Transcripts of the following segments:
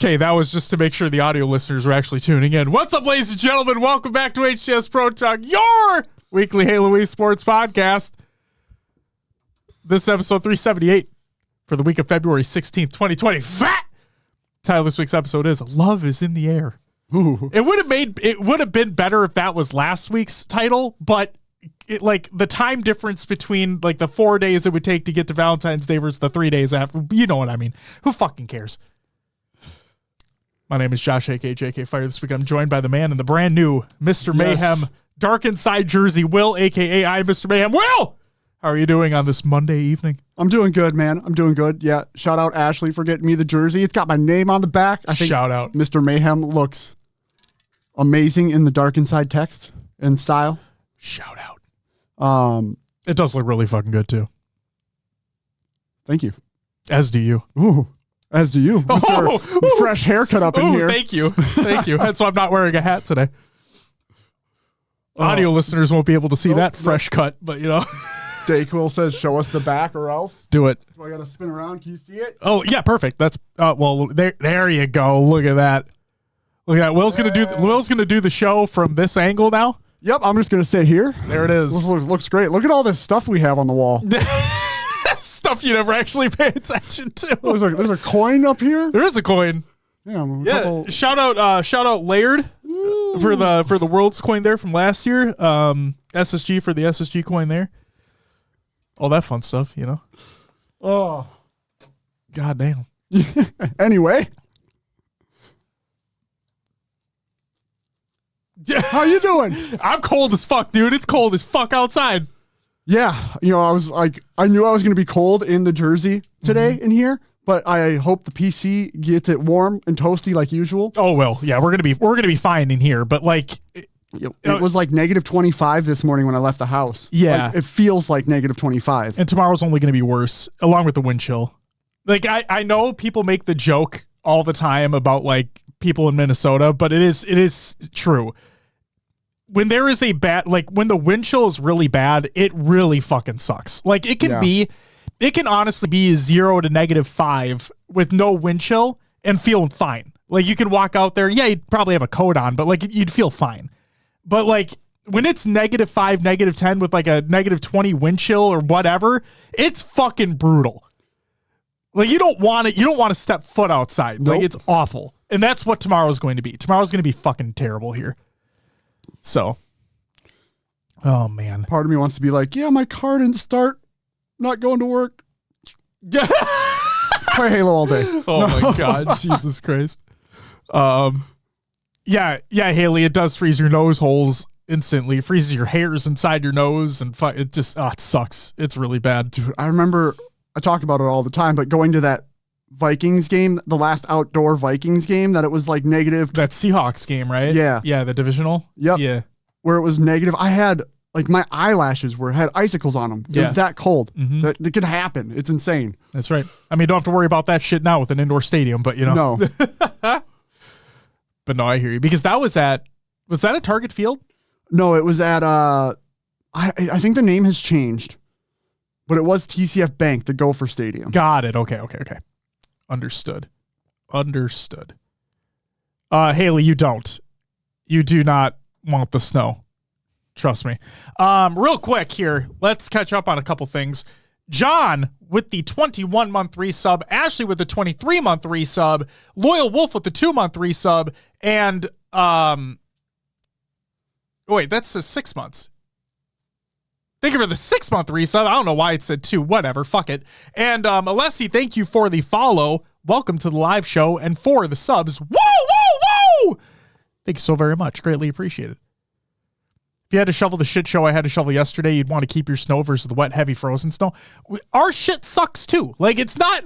Okay, that was just to make sure the audio listeners were actually tuning in. What's up, ladies and gentlemen? Welcome back to HCS Pro Talk, your weekly Halo Esports podcast. This is episode 378 for the week of February 16th, 2020. Fat! Title of this week's episode is Love is in the Air. Ooh. It would have been better if that was last week's title, but the time difference between like the 4 days it would take to get to Valentine's Day versus the 3 days after, you know what I mean. Who fucking cares? My name is Josh, aka JK Fire. This week I'm joined by the man in the brand new Mr. Mayhem, Dark Inside Jersey, Will, aka I, Mr. Mayhem. Will! How are you doing on this Monday evening? I'm doing good, man. I'm doing good. Yeah. Shout out Ashley for getting me the jersey. It's got my name on the back. I think Shout out. Mr. Mayhem looks amazing in the Dark Inside text and style. Shout out. It does look really fucking good too. Thank you. As do you. Ooh. As do you, Mr. Fresh haircut up in here. Thank you. Thank you. That's why I'm not wearing a hat today. Audio listeners won't be able to see that fresh cut, but you know. Dayquil says, show us the back or else. Do it. Do I got to spin around? Can you see it? Oh, yeah, perfect. That's, well, there you go. Look at that. Look at that. Will's going to do the show from this angle now. Yep, I'm just going to sit here. There it is. Looks great. Look at all this stuff we have on the wall. Stuff you never actually pay attention to. There's a coin up here. There is a coin. Yeah. Shout out Laird for the world's coin there from last year. SSG for the SSG coin there. All that fun stuff, you know. Oh, god damn. Anyway, how you doing? I'm cold as fuck, dude. It's cold as fuck outside. Yeah, I knew I was going to be cold in the jersey today in here, but I hope the PC gets it warm and toasty like usual. Oh well, yeah, we're gonna be fine in here, but like it was like negative 25 this morning when I left the house. Yeah, like, it feels like negative 25, and tomorrow's only gonna be worse, along with the wind chill. Like I know people make the joke all the time about like people in Minnesota, but it is true. When there is a bad, like when the wind chill is really bad, it really fucking sucks. Like it can honestly be 0 to -5 with no wind chill and feel fine. Like you can walk out there. Yeah, you'd probably have a coat on, but like you'd feel fine. But like when it's -5, -10 with like a -20 wind chill or whatever, it's fucking brutal. Like you don't want to step foot outside. Nope. Like it's awful. And that's what tomorrow's going to be. Tomorrow's going to be fucking terrible here. So, oh man. Part of me wants to be like, yeah, my car didn't start. Not going to work. Yeah. Play Halo all day. Oh my God. Jesus Christ. Yeah, Haley, it does freeze your nose holes instantly. It freezes your hairs inside your nose and it just, it sucks. It's really bad. Dude, I remember, I talk about it all the time, but going to that Vikings game, the last outdoor Vikings game, that it was like negative. That Seahawks game, right? Yeah. Yeah, the divisional. Yep. Yeah. Where it was negative. I had, like, my eyelashes had icicles on them. It was that cold. That could happen. It's insane. That's right. I mean, you don't have to worry about that shit now with an indoor stadium, but you know. No. But no, I hear you. Because was that at Target Field? No, it was at, I think the name has changed, but it was TCF Bank, the Gopher Stadium. Got it. Okay. Understood. Haley, you do not want the snow. Trust me. Real quick here, let's catch up on a couple things. John with the 21-month resub, Ashley with the 23-month resub, Loyal Wolf with the 2-month resub, and wait, that's the 6 months. Thank you for the 6-month resub. I don't know why it said 2. Whatever. Fuck it. And Alessi, thank you for the follow. Welcome to the live show and for the subs. Woo! Thank you so very much. Greatly appreciated. If you had to shovel the shit show I had to shovel yesterday, you'd want to keep your snow versus the wet, heavy, frozen snow. Our shit sucks too. Like it's not.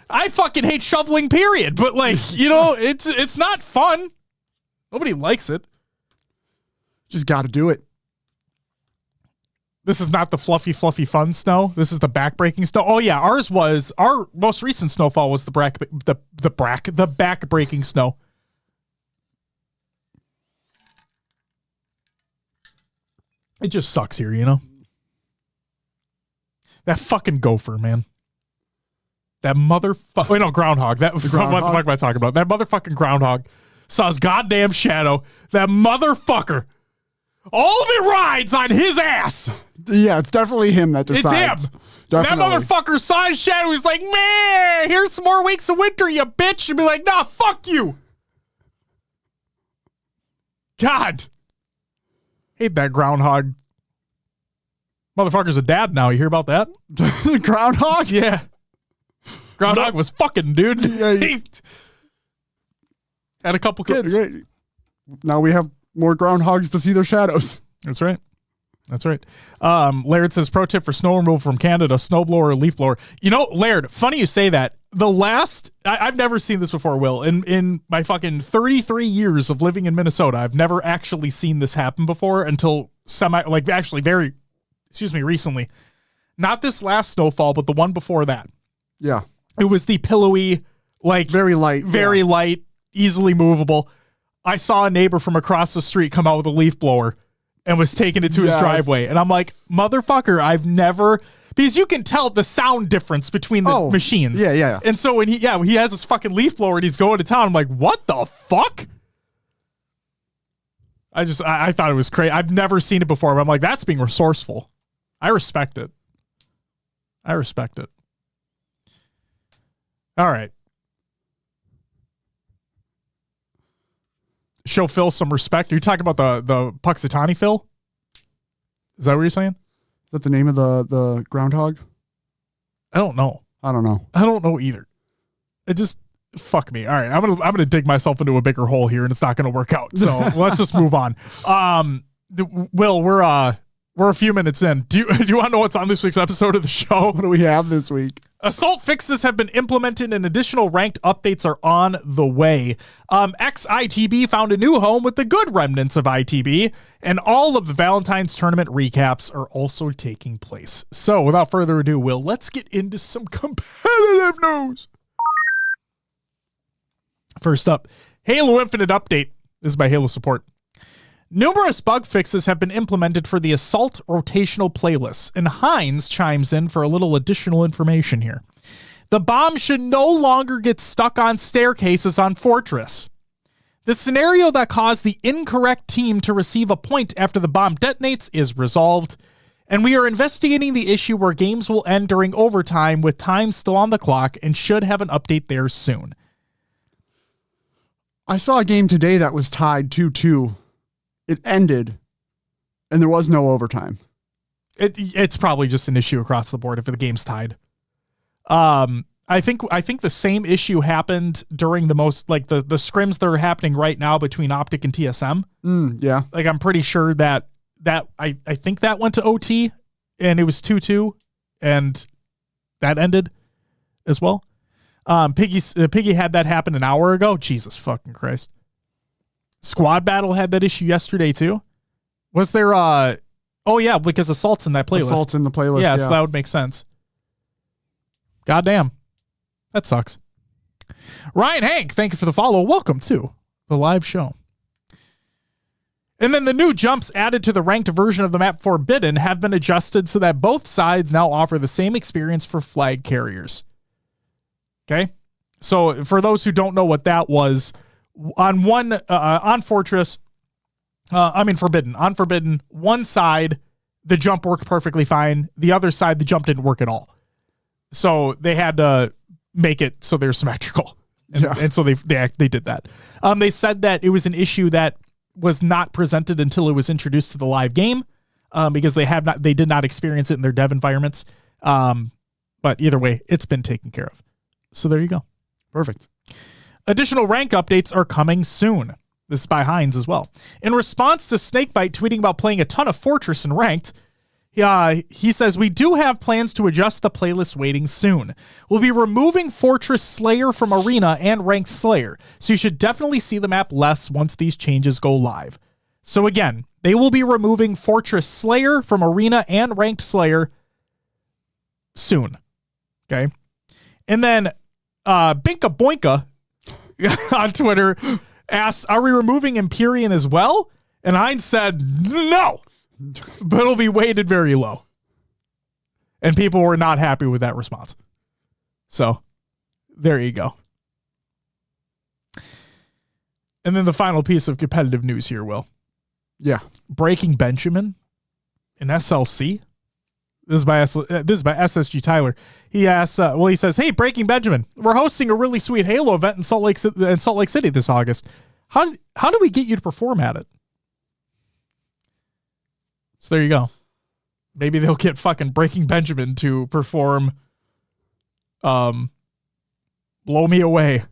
I fucking hate shoveling. Period. But like it's not fun. Nobody likes it. Just got to do it. This is not the fluffy fun snow. This is the back-breaking snow. Oh yeah, our most recent snowfall was the back-breaking snow. It just sucks here, you know? That fucking Gopher, man. That motherfucker. Wait, no, groundhog. What the fuck am I talking about? That motherfucking groundhog saw his goddamn shadow. That motherfucker. All of it rides on his ass. Yeah, it's definitely him that decides. It's him. Definitely. That motherfucker saw his shadow. He's like, man, here's some more weeks of winter, you bitch. And be like, nah, fuck you. God. Hate that groundhog. Motherfucker's a dad now. You hear about that? Groundhog? Yeah. Groundhog was fucking, dude. Yeah, He had a couple kids. Great. Now we have more groundhogs to see their shadows. That's right. That's right. Laird says, pro tip for snow removal from Canada, snowblower or leaf blower. You know, Laird, funny you say that. I've never seen this before, Will. In my fucking 33 years of living in Minnesota, I've never actually seen this happen before until recently. Not this last snowfall, but the one before that. Yeah. It was the pillowy, like very light, easily movable. I saw a neighbor from across the street come out with a leaf blower and was taking it to his driveway. And I'm like, motherfucker, I've never, because you can tell the sound difference between the machines. Yeah. And so when he has this fucking leaf blower and he's going to town, I'm like, what the fuck? I thought it was crazy. I've never seen it before, but I'm like, that's being resourceful. I respect it. All right. Show Phil some respect. Are you talking about the Puxatani Phil? Is that what you're saying? Is that the name of the groundhog? I don't know. I don't know. I don't know either. It just fuck me. All right, I'm gonna dig myself into a bigger hole here, and it's not gonna work out. So let's just move on. Will, we're a few minutes in. Do you want to know what's on this week's episode of the show? What do we have this week? Assault fixes have been implemented and additional ranked updates are on the way. Ex-ITB found a new home with the good remnants of ITB, and all of the Valentine's tournament recaps are also taking place. So without further ado, Will, let's get into some competitive news. First up, Halo Infinite update. This is by Halo Support. Numerous bug fixes have been implemented for the Assault rotational playlists, and Hines chimes in for a little additional information here. The bomb should no longer get stuck on staircases on Fortress. The scenario that caused the incorrect team to receive a point after the bomb detonates is resolved, and we are investigating the issue where games will end during overtime with time still on the clock and should have an update there soon. I saw a game today that was tied 2-2. It ended, and there was no overtime. It's probably just an issue across the board if the game's tied. I think the same issue happened during the scrims that are happening right now between Optic and TSM. Yeah. Like I'm pretty sure that I think that went to OT and it was 2-2 and that ended as well. Piggy had that happen an hour ago. Jesus fucking Christ. Squad Battle had that issue yesterday too. Was there oh yeah, because Assault's in that playlist. Assault's in the playlist. Yeah, so that would make sense. Goddamn. That sucks. Ryan Hank, thank you for the follow. Welcome to the live show. And then the new jumps added to the ranked version of the map Forbidden have been adjusted so that both sides now offer the same experience for flag carriers. Okay? So for those who don't know what that was, on Fortress, Forbidden. On Forbidden, one side, the jump worked perfectly fine. The other side, the jump didn't work at all. So they had to make it so they're symmetrical. And so they did that. They said that it was an issue that was not presented until it was introduced to the live game, because they did not experience it in their dev environments. But either way, it's been taken care of. So there you go. Perfect. Additional rank updates are coming soon. This is by Hines as well. In response to Snakebite tweeting about playing a ton of Fortress in ranked, he says, we do have plans to adjust the playlist weighting soon. We'll be removing Fortress Slayer from Arena and Ranked Slayer, so you should definitely see the map less once these changes go live. So again, they will be removing Fortress Slayer from Arena and Ranked Slayer soon. Okay? And then Binka Boinka on Twitter asks, are we removing Empyrean as well? And Hines said, no, but it'll be weighted very low. And people were not happy with that response. So There you go. And then the final piece of competitive news here, Will. Yeah. Breaking Benjamin in SLC. This is by SSG Tyler. He asks, he says, "Hey, Breaking Benjamin, we're hosting a really sweet Halo event in Salt Lake City this August. How do we get you to perform at it?" So there you go. Maybe they'll get fucking Breaking Benjamin to perform Blow Me Away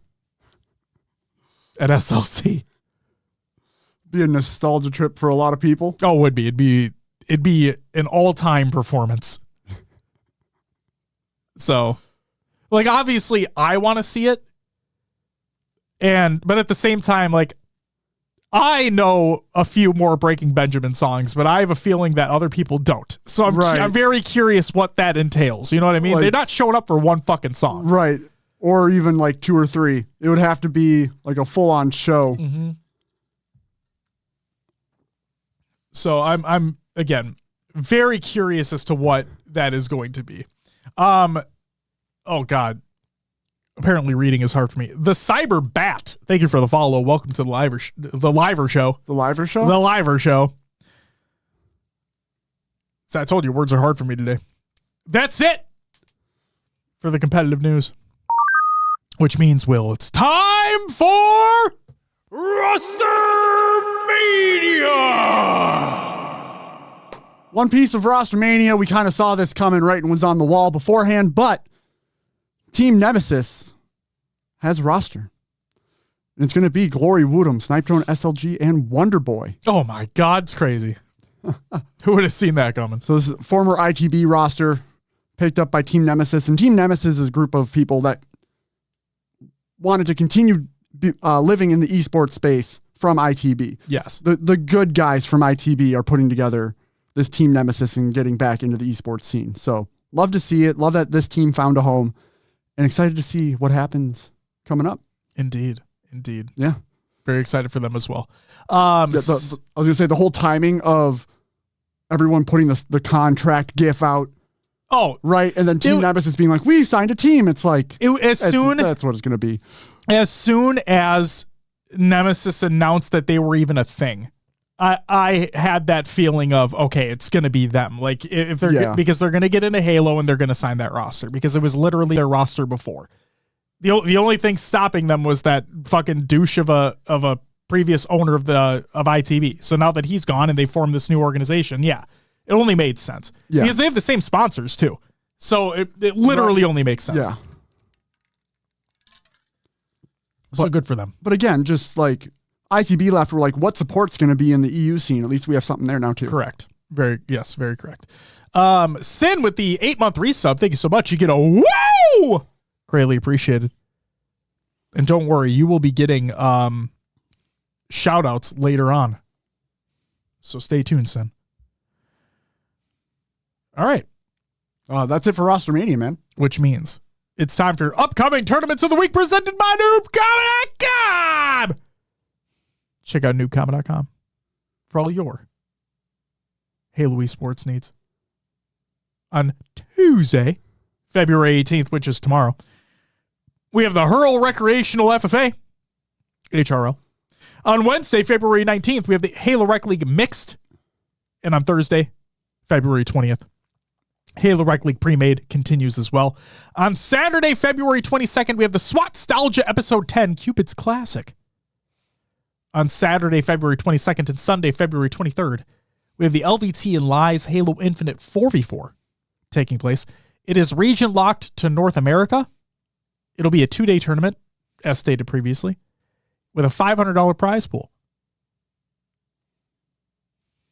at SLC. Be a nostalgia trip for a lot of people. Oh, it would be. It'd be an all-time performance. So, like, obviously I want to see it. But at the same time, like, I know a few more Breaking Benjamin songs, but I have a feeling that other people don't. So I'm very curious what that entails. You know what I mean? Like, they're not showing up for one fucking song. Right. Or even like 2 or 3. It would have to be like a full-on show. Mm-hmm. So I'm again very curious as to what that is going to be. Oh God. Apparently reading is hard for me. The Cyber Bat. Thank you for the follow. Welcome to the Liver Show. The Liver Show? The Liver Show. So I told you words are hard for me today. That's it for the competitive news. Which means, Will, it's time for Roster Mania. One piece of Roster Mania. We kind of saw this coming right and was on the wall beforehand, but Team Nemesis has a roster. And it's going to be Glory Woodham, Snipe Drone SLG, and Wonder Boy. Oh my God, it's crazy. Who would have seen that coming? So this is a former ITB roster picked up by Team Nemesis. And Team Nemesis is a group of people that wanted to continue living in the esports space from ITB. Yes. The good guys from ITB are putting together this Team Nemesis and getting back into the esports scene. So love to see it. Love that this team found a home. And excited to see what happens coming up. Indeed. Yeah. Very excited for them as well. I was going to say the whole timing of everyone putting the contract gif out. Oh. Right. And then Team Nemesis being like, we signed a team. It's like, that's what it's going to be. As soon as Nemesis announced that they were even a thing, I had that feeling of, okay, it's going to be them. Like if they're because they're going to get into Halo and they're going to sign that roster because it was literally their roster before. The only thing stopping them was that fucking douche of a previous owner of ITV. So now that he's gone and they formed this new organization, it only made sense because they have the same sponsors too. So it literally only makes sense. Yeah. So good for them. But again, just like ITB left, we're like, what support's going to be in the EU scene? At least we have something there now too. Correct. Very correct. Sin with the 8-month resub. Thank you so much. You get a woo! Greatly appreciated. And don't worry, you will be getting shout outs later on. So stay tuned, Sin. All right. That's it for Roster Mania, man. Which means it's time for upcoming tournaments of the week presented by NoobCombat.com. Check out NoobCombat.com for all your Halo esports needs. On Tuesday, February 18th, which is tomorrow, we have the Hurl Recreational FFA, HRL. On Wednesday, February 19th, we have the Halo Rec League Mixed. And on Thursday, February 20th, Halo Rec League Pre-Made continues as well. On Saturday, February 22nd, we have the SWAT-stalgia Episode 10, Cupid's Classic. On Saturday, February 22nd and Sunday, February 23rd, we have the LVT and Lies Halo Infinite 4v4 taking place. It is region locked to North America. It'll be a 2-day tournament, as stated previously, with a $500 prize pool.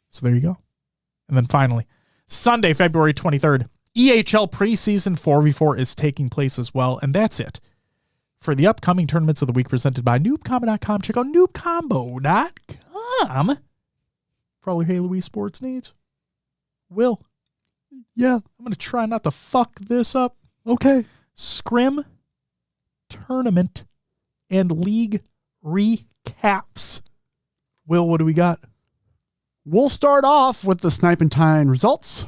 So there you go. And then finally, Sunday, February 23rd, EHL preseason 4v4 is taking place as well. And that's it for the upcoming tournaments of the week presented by NoobCombat.com. Check out NoobCombo.com for all your Halo esports needs. Will. Yeah. I'm going to try not to fuck this up. Okay. Scrim, tournament, and league recaps. Will, what do we got? We'll start off with the Snipe and Tyne results.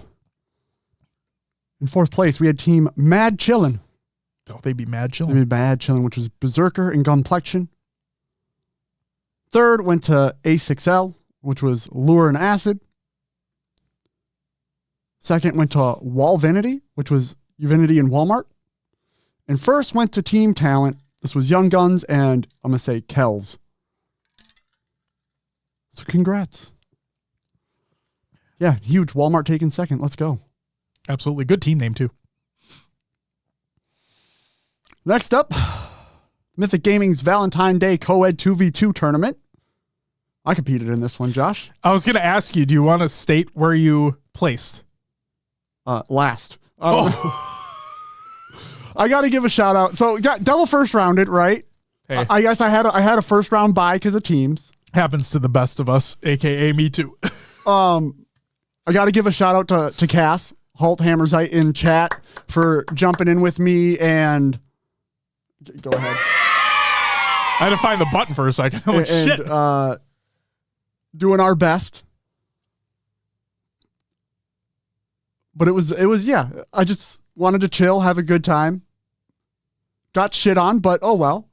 In fourth place, we had Team Mad Chillin'. Oh, they'd be mad They'd chilling. be bad chilling, which was Berserker and Gunplexion. Third went to A6L, which was Lure and Acid. Second went to Walvinity, which was Uvinity and Walmart. And first went to Team Talent. This was Young Guns and I'm going to say Kells. So congrats. Yeah, huge. Walmart taking second. Let's go. Absolutely. Good team name, too. Next up, Mythic Gaming's Valentine Day Co-Ed 2v2 tournament. I competed in this one, Josh. I was going to ask you, do you want to state where you placed? Last. Oh. I got to give a shout out. So got double first rounded, right? Hey. I guess I had a first round bye because of teams. Happens to the best of us, a.k.a. me, too. I got to give a shout out to Cass, Halt Hammerzite in chat for jumping in with me and go ahead. I had to find the button for a second. I'm like, shit. Doing our best. But it was, yeah, I just wanted to chill, have a good time. Got shit on, but oh well.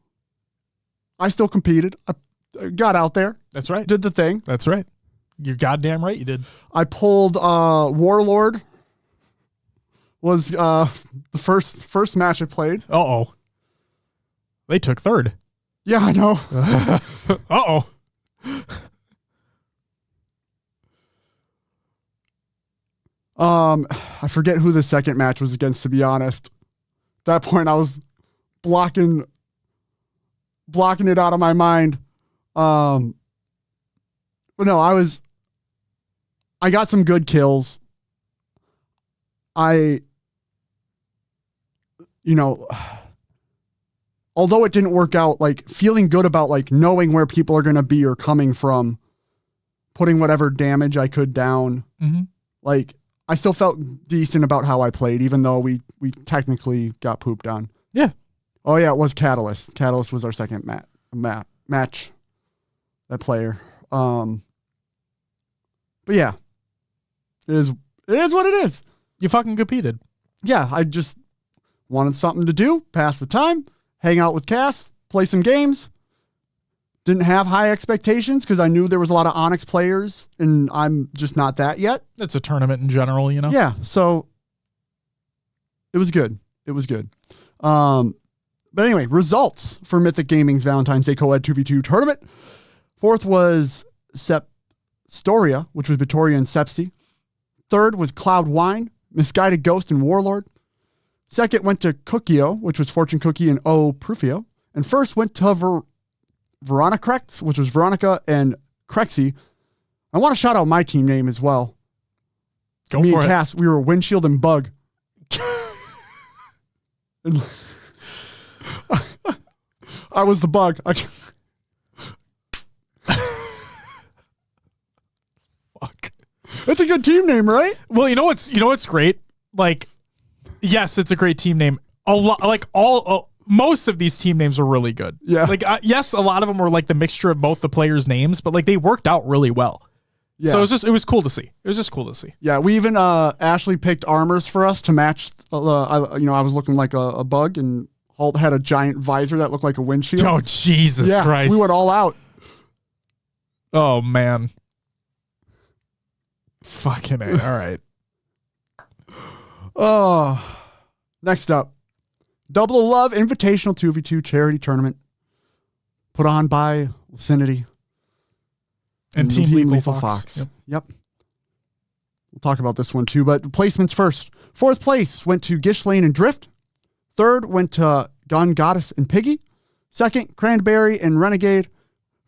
I still competed. I got out there. That's right. Did the thing. That's right. You're goddamn right you did. I pulled Warlord. Was the first match I played. Uh-oh. They took third. Yeah, I know. Uh-oh. I forget who the second match was against, to be honest. At that point, I was blocking it out of my mind. But no, I got some good kills. Although it didn't work out, like feeling good about like knowing where people are going to be or coming from, putting whatever damage I could down. Mm-hmm. Like I still felt decent about how I played, even though we technically got pooped on. Yeah. Oh yeah, it was Catalyst. Catalyst was our second match. That player. But yeah, it is what it is. You fucking competed. Yeah, I just wanted something to do, pass the time, hang out with Cass, play some games. Didn't have high expectations because I knew there was a lot of Onyx players, and I'm just not that yet. It's a tournament in general, you know? Yeah, so it was good. It was good. But anyway, results for Mythic Gaming's Valentine's Day Co-Ed 2v2 tournament. Fourth was Storia, which was Vittoria and Sepsi. Third was Cloud Wine, Misguided Ghost, and Warlord. Second went to Cookio, which was Fortune Cookie and O Prufio. And first went to Veronica Crex, which was Veronica and Crexy. I want to shout out my team name as well. Go Me for and it. Cass, we were Windshield and Bug. And I was the bug. Fuck. It's a good team name, right? Well, you know what's great? Like, yes, it's a great team name. A lot, like most of these team names are really good. Yeah. Like, yes, a lot of them were like the mixture of both the players' names, but like they worked out really well. Yeah. So it was cool to see. It was just cool to see. Yeah, we even Ashley picked armors for us to match. I was looking like a bug, and Holt had a giant visor that looked like a windshield. Oh, Jesus Christ. We went all out. Oh, man. Fucking A. All right. Oh, next up, Double Love Invitational 2v2 charity tournament put on by Vicinity And Team Lethal Fox. Yep. We'll talk about this one too, but placements first. Fourth place went to Gish Lane and Drift. Third went to Gun Goddess and Piggy. Second, Cranberry and Renegade.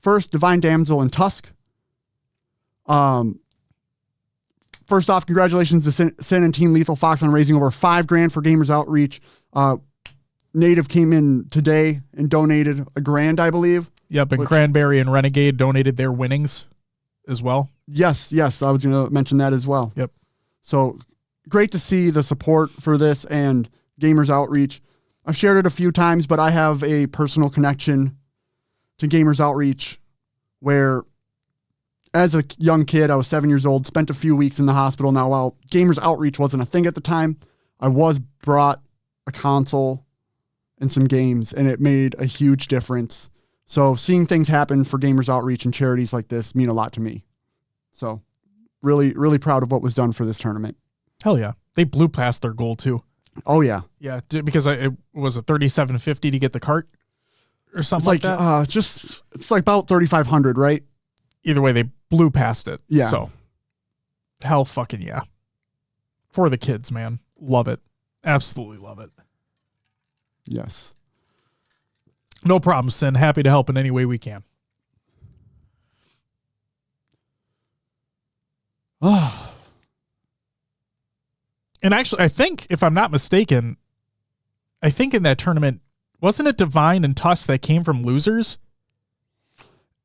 First, Divine Damsel and Tusk. First off, congratulations to Sin and Team Lethal Fox on raising over $5,000 for Gamers Outreach. Native came in today and donated $1,000, I believe. Yep, and Cranberry and Renegade donated their winnings as well. Yes, I was going to mention that as well. Yep. So great to see the support for this and Gamers Outreach. I've shared it a few times, but I have a personal connection to Gamers Outreach where as a young kid, I was 7 years old, spent a few weeks in the hospital. Now, while Gamers Outreach wasn't a thing at the time, I was brought a console in some games, and it made a huge difference. So seeing things happen for Gamers Outreach and charities like this mean a lot to me. So really, really proud of what was done for this tournament. Hell yeah. They blew past their goal too. Oh yeah. Yeah. Because it was a $3,750 to get the cart or something It's like, that. it's like about 3,500, right? Either way, they blew past it. Yeah. So hell fucking yeah. For the kids, man. Love it. Absolutely love it. Yes. No problem, Sin. Happy to help in any way we can. Oh. And actually, I think, if I'm not mistaken, I think in that tournament, wasn't it Divine and Tusk that came from losers?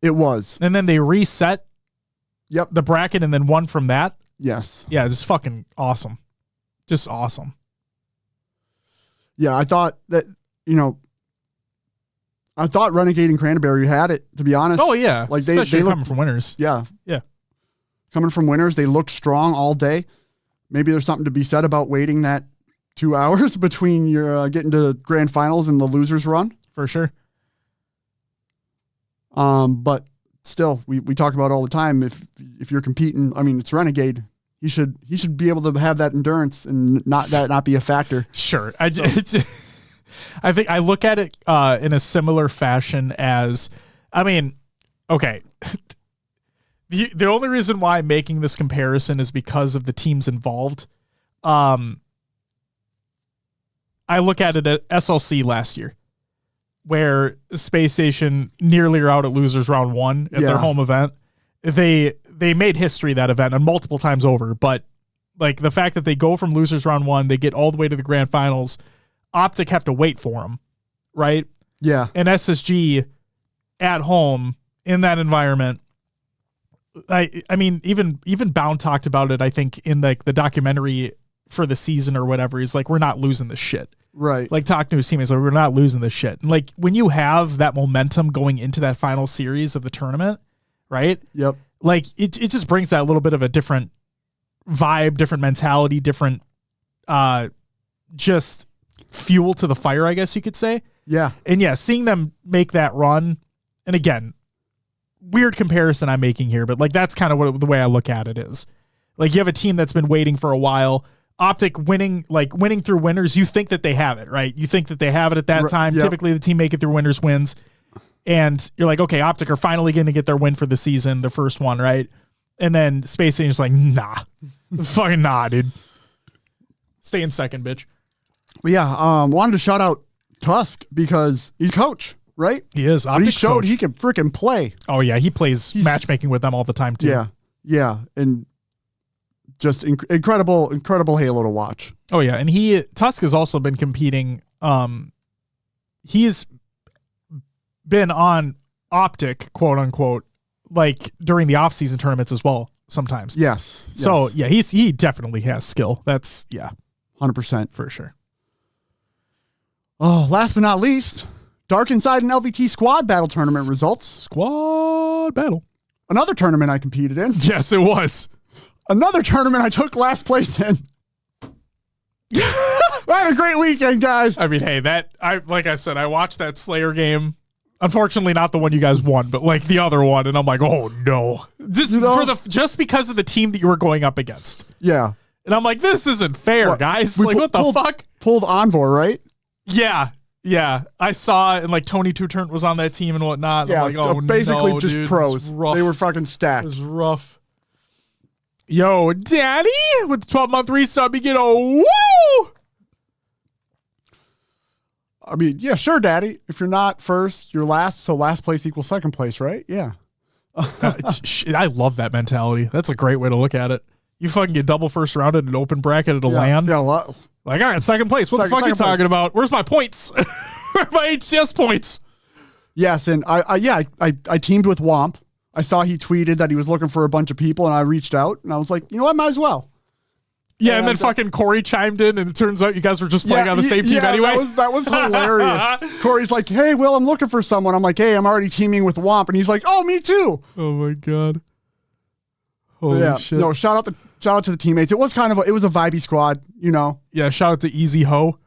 It was. And then they reset Yep. the bracket and then won from that? Yes. Yeah, just fucking awesome. Just awesome. Yeah, I thought that, I thought Renegade and Cranberry had it, to be honest. Oh, yeah. Like Especially they coming looked, from winners. yeah. Yeah. Coming from winners, they looked strong all day. Maybe there's something to be said about waiting that 2 hours between your getting to grand finals and the losers run. For sure. But still, we talk about it all the time. If you're competing, I mean, it's Renegade. He should be able to have that endurance and not be a factor. Sure. I think I look at it in a similar fashion as, I mean, okay. The only reason why I'm making this comparison is because of the teams involved. I look at it at SLC last year, where Space Station nearly are out at losers round 1 at their home event. They made history that event and multiple times over, but like the fact that they go from losers round 1, they get all the way to the grand finals. Optic have to wait for them, right? Yeah. And SSG at home in that environment. I mean, even Bound talked about it, I think, in like the documentary for the season or whatever. He's like, we're not losing this shit. Right. Like, talk to his teammates, like, we're not losing this shit. And like, when you have that momentum going into that final series of the tournament, right? Yep. Like, it just brings that little bit of a different vibe, different mentality, different just fuel to the fire, I guess you could say. Yeah. And yeah, seeing them make that run, and again, weird comparison I'm making here, but like that's kind of what the way I look at it is. Like, you have a team that's been waiting for a while. Optic winning through winners, you think that they have it, right? You think that they have it at that time. Yep. Typically the team make it through winners wins. And you're like, okay, Optic are finally going to get their win for the season, the first one, right? And then Space Station's like, nah. Fucking nah, dude. Stay in second, bitch. But yeah, wanted to shout out Tusk because he's coach, right? He is. But he Optic's showed coach. he can freaking play. Oh, yeah. He plays matchmaking with them all the time, too. Yeah. Yeah. And just incredible Halo to watch. Oh, yeah. And Tusk has also been competing. He's been on Optic, quote unquote, like during the off-season tournaments as well sometimes. Yes. So, yeah, he definitely has skill. That's, yeah. 100%. For sure. Oh, last but not least, Dark Inside and LVT Squad Battle Tournament results. Squad battle. Another tournament I competed in. Yes, it was. Another tournament I took last place in. I had a great weekend, guys. I mean, hey, like I said, I watched that Slayer game. Unfortunately, not the one you guys won, but like the other one, and I'm like, oh no, just because of the team that you were going up against. Yeah, and I'm like, this isn't fair, guys. Like, what the fuck? Pulled Envor, right? Yeah. I saw, and like Tony Two Turnt was on that team and whatnot. And yeah, I'm like, oh basically no, just dude, pros. They were fucking stacked. It was rough. Yo, Daddy, with the 12-month resub, you get a woo. I mean, yeah, sure, Daddy. If you're not first, you're last. So last place equals second place, right? Yeah. I love that mentality. That's a great way to look at it. You fucking get double first rounded in an open bracket at a land. Yeah, like, all right, second place. What the fuck are you talking about? Where's my points? Where are my HCS points? Yes, and I teamed with Womp. I saw he tweeted that he was looking for a bunch of people, and I reached out, and I was like, you know what, might as well. Yeah, and then fucking Corey chimed in, and it turns out you guys were just playing on the same team anyway. That was hilarious. Corey's like, hey, Will, I'm looking for someone. I'm like, hey, I'm already teaming with Womp. And he's like, oh, me too. Oh, my God. Holy shit. No, shout out to the teammates. It was it was a vibey squad, you know. Yeah, shout out to Easy Ho.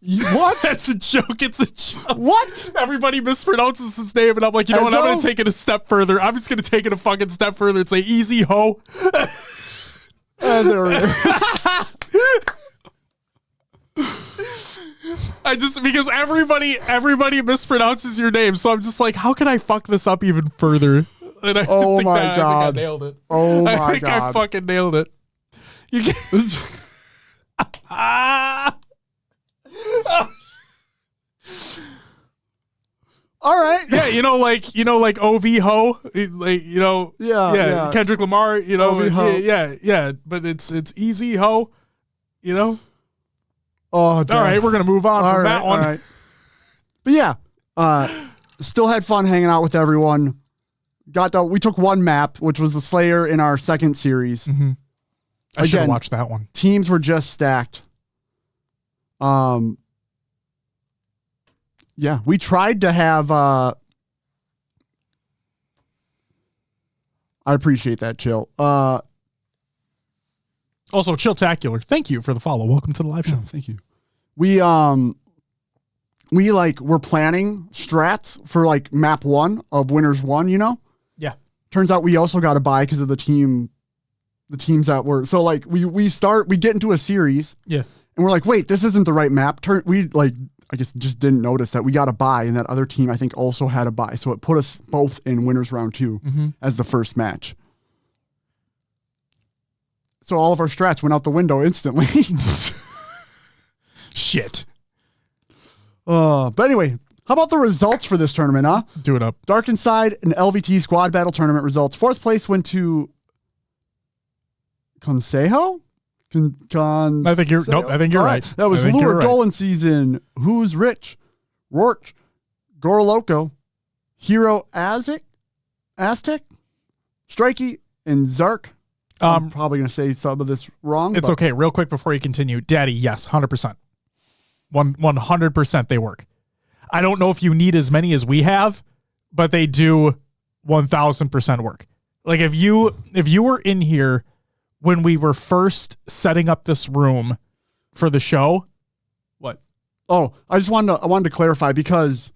What? That's a joke. It's a joke. What? Everybody mispronounces his name, and I'm like, you know what? I'm Ezzo? going to take it a step further. I'm just going to take it a fucking step further and say easy ho. There we go. Because everybody mispronounces your name, so I'm just like, how can I fuck this up even further? And I Oh think my I God. nailed it. Oh my I think I God. fucking nailed it. You get All right. yeah, like OV ho, like Yeah. Kendrick Lamar, OV ho. yeah, but it's easy ho, Oh, damn. All right, we're gonna move on from that one. All right. But yeah, still had fun hanging out with everyone. We took one map, which was the Slayer in our second series. Mm-hmm. I should have Again, watched that one. Teams were just stacked. Yeah, we tried to have. I appreciate that, Chill. Also, Chilltacular, thank you for the follow. Welcome to the live show. Thank you. We were planning strats for like map 1 of Winners 1, Yeah. Turns out we also got a buy because of the teams that were so like we get into a series. Yeah. And we're like, wait, this isn't the right map. I guess just didn't notice that we got a buy, and that other team I think also had a buy. So it put us both in Winners Round 2 as the first match. So all of our strats went out the window instantly. Shit. But anyway, how about the results for this tournament, huh? Do it up. Dark Inside and LVT Squad Battle Tournament results. 4th place went to Consejo? I think you're All right. That was I think you're Lure right. Dolan Season, Who's Rich, Rorch, Goroloco, Hero Aztec, Strikey, and Zark. I'm probably going to say some of this wrong. It's okay. Real quick before you continue. Daddy, yes, 100%. 100% they work. I don't know if you need as many as we have, but they do 1,000% work. Like if you were in here when we were first setting up this room for the show, what? Oh, I wanted to clarify because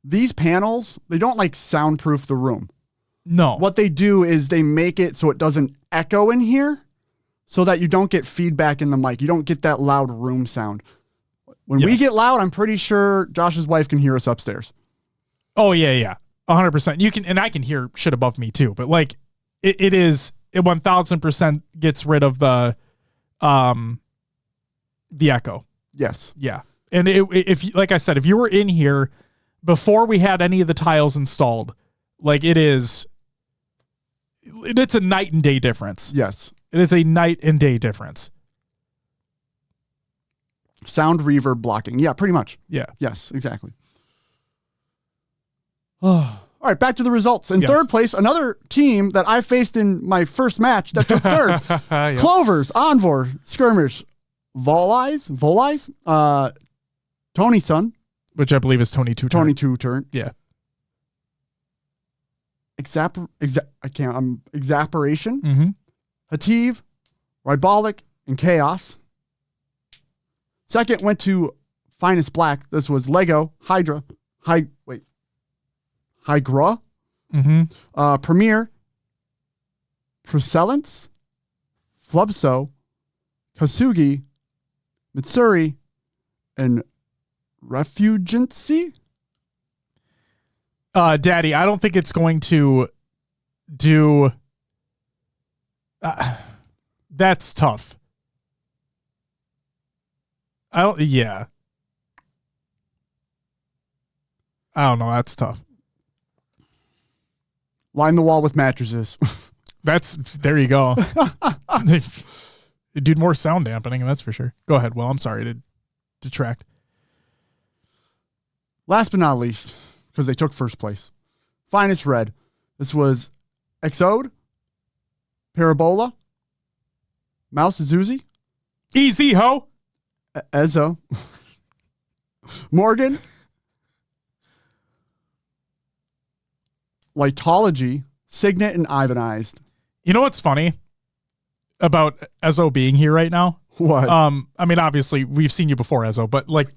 these panels, they don't like soundproof the room. No. What they do is they make it so it doesn't echo in here so that you don't get feedback in the mic. You don't get that loud room sound. When we Yes. get loud, I'm pretty sure Josh's wife can hear us upstairs. Oh yeah. 100%. You can, and I can hear shit above me too, but like it 1,000% gets rid of the echo. Yes. Yeah. And if like I said, if you were in here before we had any of the tiles installed, like it's a night and day difference. Yes. It is a night and day difference. Sound reverb blocking. Yeah, pretty much. Yeah. Yes, exactly. All right, back to the results. In Yes. third place, another team that I faced in my first match that took third. Yeah. Clovers, Envor, Skirmish, Voleyes, Tony Son, Which I believe is Tony Two. Tony 2 turn. Yeah. Exapperation, Mm-hmm. Hativ, Ribolic, and Chaos. Second went to Finest Black. This was Lego, Hydra, Hygra, Mm-hmm. Premier, Procellence, Flubso, Kasugi, Mitsuri, and Refugency. Daddy, I don't think it's going to do. That's tough. Yeah. I don't know. That's tough. Line the wall with mattresses. There you go. Dude, more sound dampening, that's for sure. Go ahead. Well, I'm sorry to detract. Last but not least, because they took first place, Finest Red. This was Exode, Parabola, Mouse Zuzi, Easy ho. Ezzo, Morgan, Lightology, Signet, and Ivanized. You know what's funny about Ezzo being here right now? What? I mean, obviously we've seen you before, Ezo, but like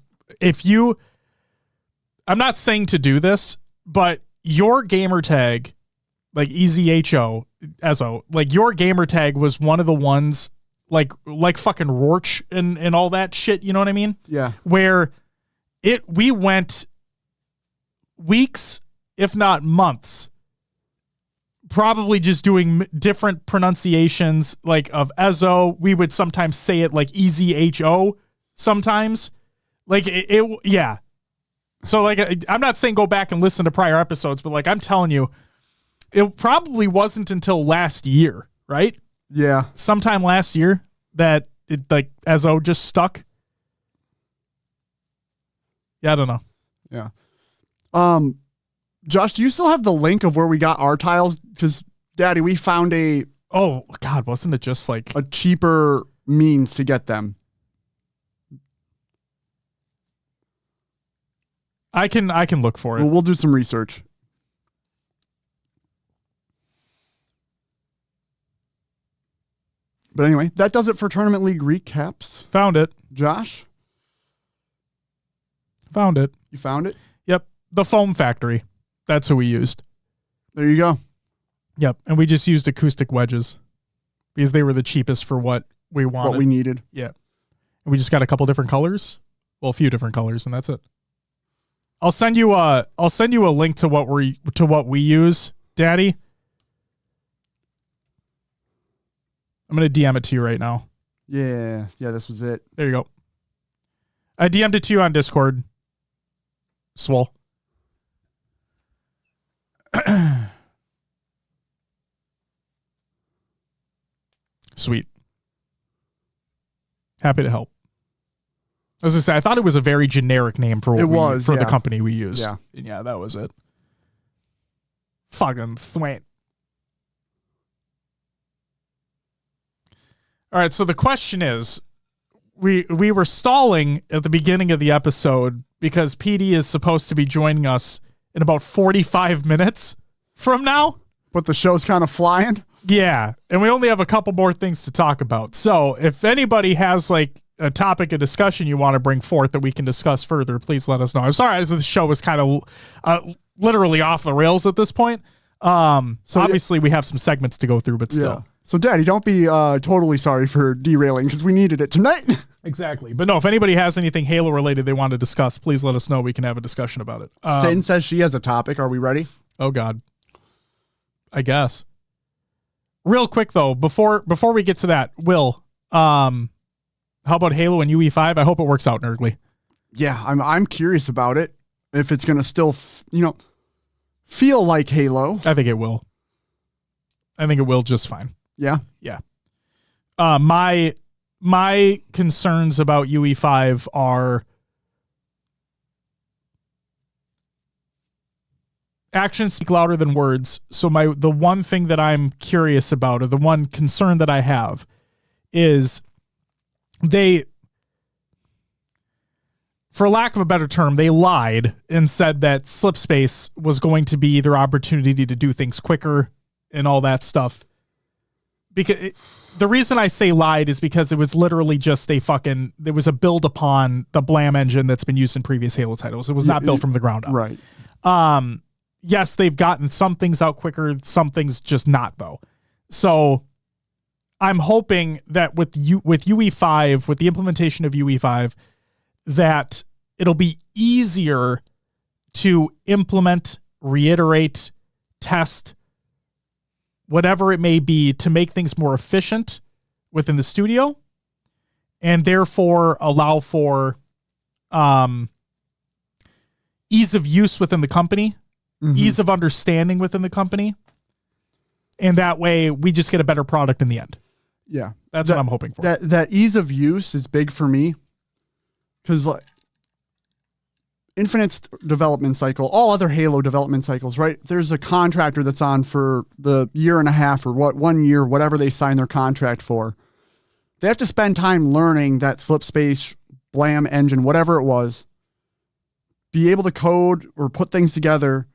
I'm not saying to do this, but your gamer tag, like EZHO, Ezo, like your gamer tag was one of the ones like fucking Rorch and all that shit, you know what I mean? Yeah. Where we went weeks, if not months, probably just doing different pronunciations like of Ezo. We would sometimes say it like EZHO sometimes. Like yeah. So like, I'm not saying go back and listen to prior episodes, but like I'm telling you, it probably wasn't until last year, right? Yeah. Sometime last year that it like Ezo just stuck. Yeah, I don't know. Yeah. Josh, do you still have the link of where we got our tiles? Because, Daddy, we found Oh God, wasn't it just like a cheaper means to get them? I can look for it. Well, we'll do some research. But anyway, that does it for Tournament League recaps. Found it. Josh, Found it. you found it? Yep. The Foam Factory. That's who we used. There you go. Yep. And we just used acoustic wedges because they were the cheapest for what we wanted. What we needed. Yeah. And we just got a couple different colors. Well, a few different colors, and that's it. I'll send you a link to what we use, Daddy. I'm gonna DM it to you right now. Yeah, this was it. There you go. I DM'd it to you on Discord. Swole. Sweet. Happy to help. As I say, I thought it was a very generic name for the company we use. Yeah. And yeah, that was it. Fucking sweet. All right, so the question is, we were stalling at the beginning of the episode because PD is supposed to be joining us in about 45 minutes from now. But the show's kind of flying. Yeah, and we only have a couple more things to talk about. So if anybody has like a topic of discussion you want to bring forth that we can discuss further, please let us know. I'm sorry, as the show was kind of literally off the rails at this point. So obviously we have some segments to go through, but still. Yeah. So, Daddy, don't be totally sorry for derailing because we needed it tonight. Exactly. But no, if anybody has anything Halo related they want to discuss, please let us know. We can have a discussion about it. Sin says she has a topic. Are we ready? Oh, God. I guess. Real quick, though, before we get to that, Will, how about Halo and UE5? I hope it works out, Nerdly. Yeah, I'm curious about it. If it's going to still, feel like Halo. I think it will. I think it will just fine. Yeah. Yeah. My concerns about UE5 are actions speak louder than words. So the one thing that I'm curious about, or the one concern that I have, is for lack of a better term, they lied and said that Slipspace was going to be their opportunity to do things quicker and all that stuff. Because the reason I say lied is because it was literally just there was a build upon the Blam engine that's been used in previous Halo titles. It was not built from the ground up. Right. Yes, they've gotten some things out quicker, some things just not, though. So I'm hoping that with UE5, with the implementation of UE5, that it'll be easier to implement, reiterate, test, whatever it may be, to make things more efficient within the studio, and therefore allow for ease of use within the company, ease of understanding within the company, and that way we just get a better product in the end. Yeah. That's what I'm hoping for. That ease of use is big for me because Infinite's development cycle, all other Halo development cycles, right? There's a contractor that's on for the year and a half or 1 year, whatever they sign their contract for. They have to spend time learning that Slipspace, Blam engine, whatever it was, be able to code or put things together.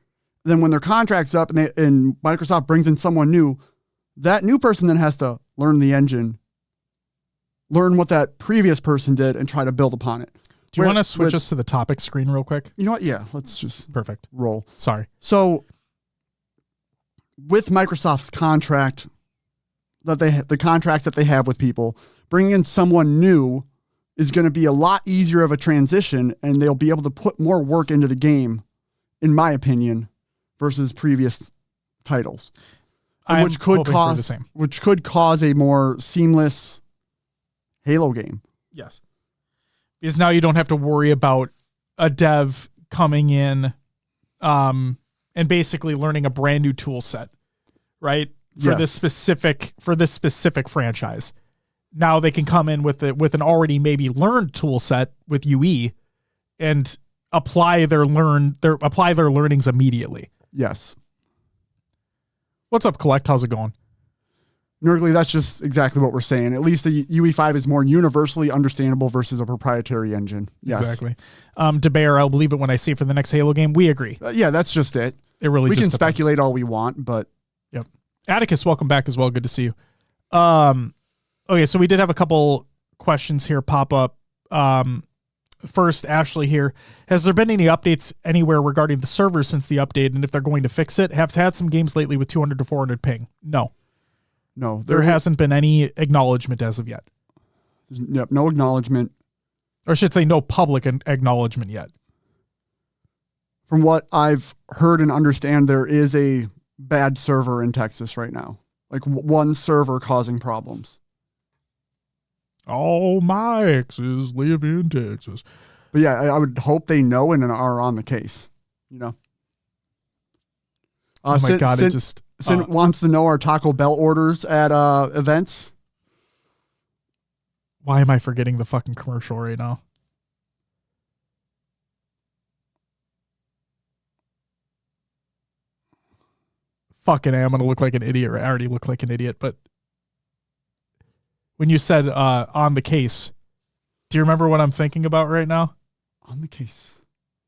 Then when their contract's up and Microsoft brings in someone new, that new person then has to learn the engine, learn what that previous person did and try to build upon it. Do you want to switch us to the topic screen real quick? You know what? Yeah, let's just Perfect. roll. Sorry. So with Microsoft's contract the contracts that they have with people, bringing in someone new is going to be a lot easier of a transition, and they'll be able to put more work into the game, in my opinion, versus previous titles, which could cause a more seamless Halo game. Yes, because now you don't have to worry about a dev coming in, and basically learning a brand new tool set, right? For this specific franchise. Now they can come in with an already maybe learned tool set with UE and apply their learnings immediately. Yes. What's up, Collect? How's it going? Nurgly, that's just exactly what we're saying. At least the UE5 is more universally understandable versus a proprietary engine. Yes. Exactly. DeBear, I'll believe it when I see it for the next Halo game. We agree. Yeah, that's just it. It really we just can depends. Speculate all we want, but yep. Atticus, welcome back as well. Good to see you. Okay, so we did have a couple questions here pop up. First, Ashley here. Has there been any updates anywhere regarding the servers since the update, and if they're going to fix it? Have had some games lately with 200 to 400 ping. No, there hasn't been any acknowledgement as of yet. Yep, no acknowledgement. Or I should say no public acknowledgement yet. From what I've heard and understand, there is a bad server in Texas right now. Like one server causing problems. All my exes live in Texas. But yeah, I would hope they know and are on the case. You know. Oh my God! Sin wants to know our Taco Bell orders at events. Why am I forgetting the fucking commercial right now? Fucking I'm gonna look like an idiot, or I already look like an idiot, but when you said on the case, do you remember what I'm thinking about right now? On the case.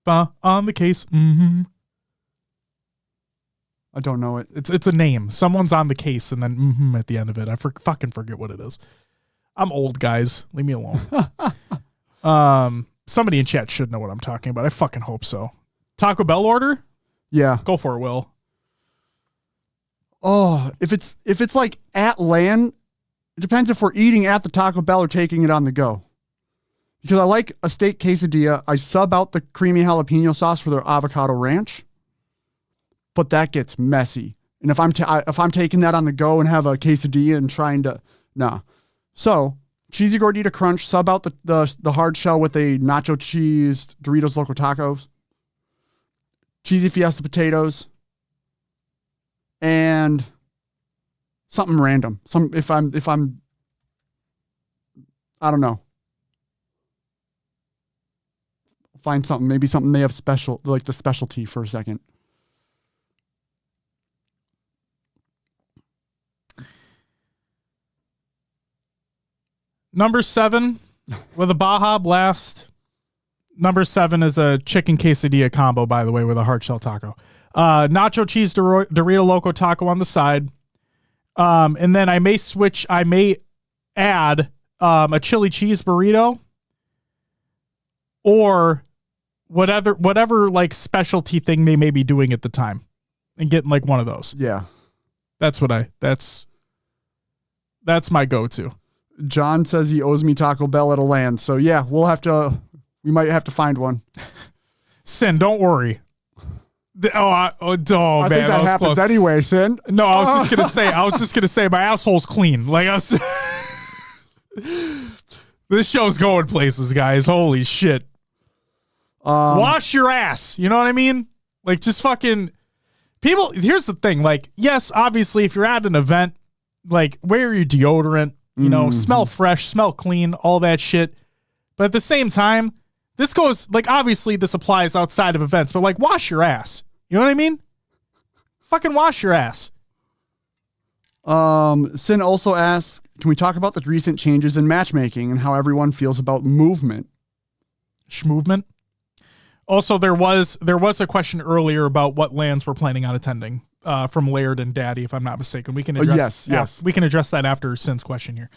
On the case. Mm-hmm. I don't know it. It's a name. Someone's on the case and then mm-hmm at the end of it. I fucking forget what it is. I'm old, guys. Leave me alone. Somebody in chat should know what I'm talking about. I fucking hope so. Taco Bell order? Yeah. Go for it, Will. Oh, if it's like at LAN, it depends if we're eating at the Taco Bell or taking it on the go. Because I like a steak quesadilla. I sub out the creamy jalapeno sauce for their avocado ranch. But that gets messy. And if I'm taking that on the go and have a quesadilla and trying to, nah. So, cheesy gordita crunch, sub out the hard shell with a nacho cheese Doritos Loco Tacos, cheesy fiesta potatoes, and something random. If I'm I don't know. Find something, maybe something they have special, like the specialty for a second. Number 7 with a Baja Blast. Number 7 is a chicken quesadilla combo, by the way, with a hard shell taco. Nacho cheese Dorito Loco Taco on the side. And then I may add a chili cheese burrito or whatever like specialty thing they may be doing at the time and getting like one of those. Yeah. That's my go-to. John says he owes me Taco Bell at a LAN. So yeah, we might have to find one. Sin, don't worry. I think that happens close. Anyway, Sin. No, I was just gonna say my asshole's clean. Like this show's going places, guys. Holy shit. Wash your ass. You know what I mean? Like just fucking people. Here's the thing. Like, yes, obviously, if you're at an event, like wear your deodorant. You know, smell fresh, smell clean, all that shit. But at the same time, this goes, like, obviously this applies outside of events, but, like, wash your ass. You know what I mean? Fucking wash your ass. Sin also asks, can we talk about the recent changes in matchmaking and how everyone feels about movement? Schmovement. Also, there was a question earlier about what LANs we're planning on attending. From Laird and Daddy, if I'm not mistaken. We can address yes. We can address that after Sin's question here.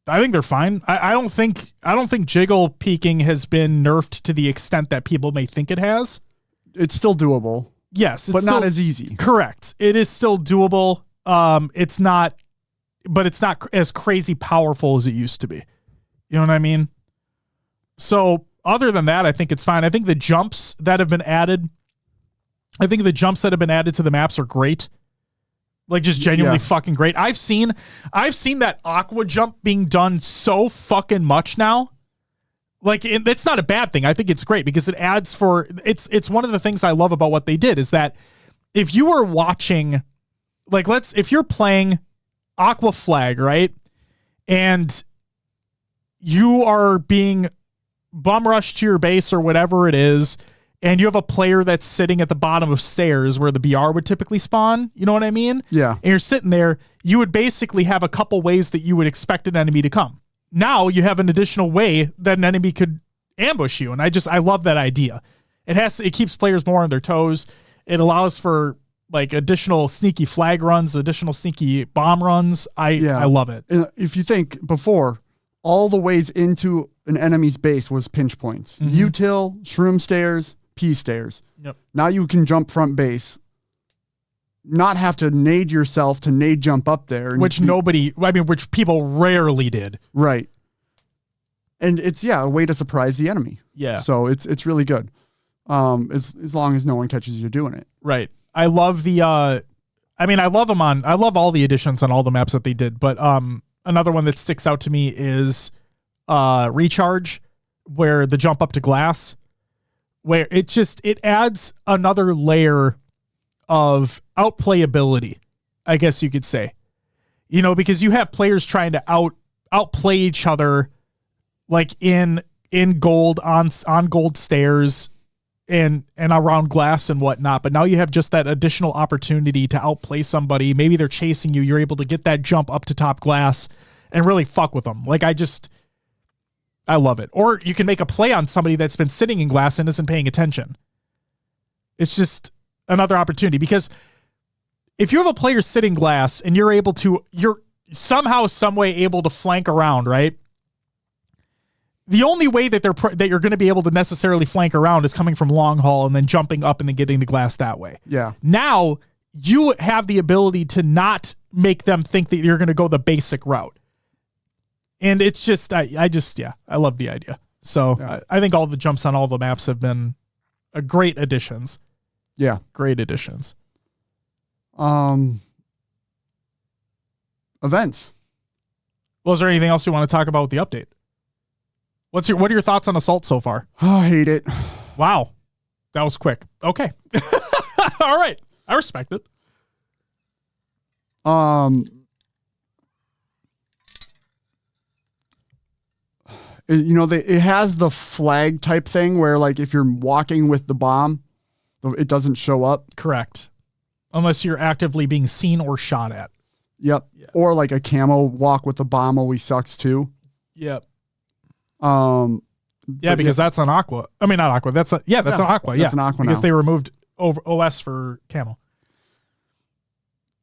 I think they're fine. I don't think jiggle peeking has been nerfed to the extent that people may think it has. It's still doable. Yes, it's but not still, as easy. Correct. It is still doable. It's not as crazy powerful as it used to be. You know what I mean? So other than that, I think it's fine. I think the jumps that have been added to the maps are great. Like just genuinely fucking great. I've seen that aqua jump being done so fucking much now. Like it's not a bad thing. I think it's great because it adds it's one of the things I love about what they did is that if you were watching, like if you're playing Aqua Flag, right? And you are being bum rushed to your base or whatever it is, and you have a player that's sitting at the bottom of stairs where the BR would typically spawn, you know what I mean? Yeah. And you're sitting there, you would basically have a couple ways that you would expect an enemy to come. Now you have an additional way that an enemy could ambush you, and I love that idea. It keeps players more on their toes. It allows for like additional sneaky flag runs, additional sneaky bomb runs. I love it. If you think before, all the ways into an enemy's base was pinch points. Mm-hmm. Util, shroom stairs, P stairs. Yep. Now you can jump front base, not have to nade yourself to nade jump up there. Which people rarely did. Right. And it's a way to surprise the enemy. Yeah. So it's really good. As long as no one catches you doing it. Right. I love I love all the additions on all the maps that they did, but another one that sticks out to me is Recharge, where the jump up to glass, where it adds another layer of outplayability, I guess you could say. You know, because you have players trying to outplay each other like in gold on gold stairs and around glass and whatnot, but now you have just that additional opportunity to outplay somebody. Maybe they're chasing you. You're able to get that jump up to top glass and really fuck with them. Like I love it. Or you can make a play on somebody that's been sitting in glass and isn't paying attention. It's just another opportunity, because if you have a player sitting glass and you're somehow, some way able to flank around, right? The only way that you're going to be able to necessarily flank around is coming from long haul and then jumping up and then getting the glass that way. Yeah. Now you have the ability to not make them think that you're going to go the basic route. And it's just, I love the idea. So yeah. I think all the jumps on all the maps have been great additions. Yeah. Great additions. Events. Well, is there anything else you want to talk about with the update? What are your thoughts on Assault so far? Oh, I hate it. Wow. That was quick. Okay. All right. I respect it. It has the flag type thing where, like, if you're walking with the bomb, it doesn't show up. Correct. Unless you're actively being seen or shot at. Yep. Yeah. Or like a camo walk with the bomb always sucks too. Yep. Yeah, because that's on Aqua. I mean, not Aqua. That's on Aqua. That's an Aqua because now. they removed OS for camo.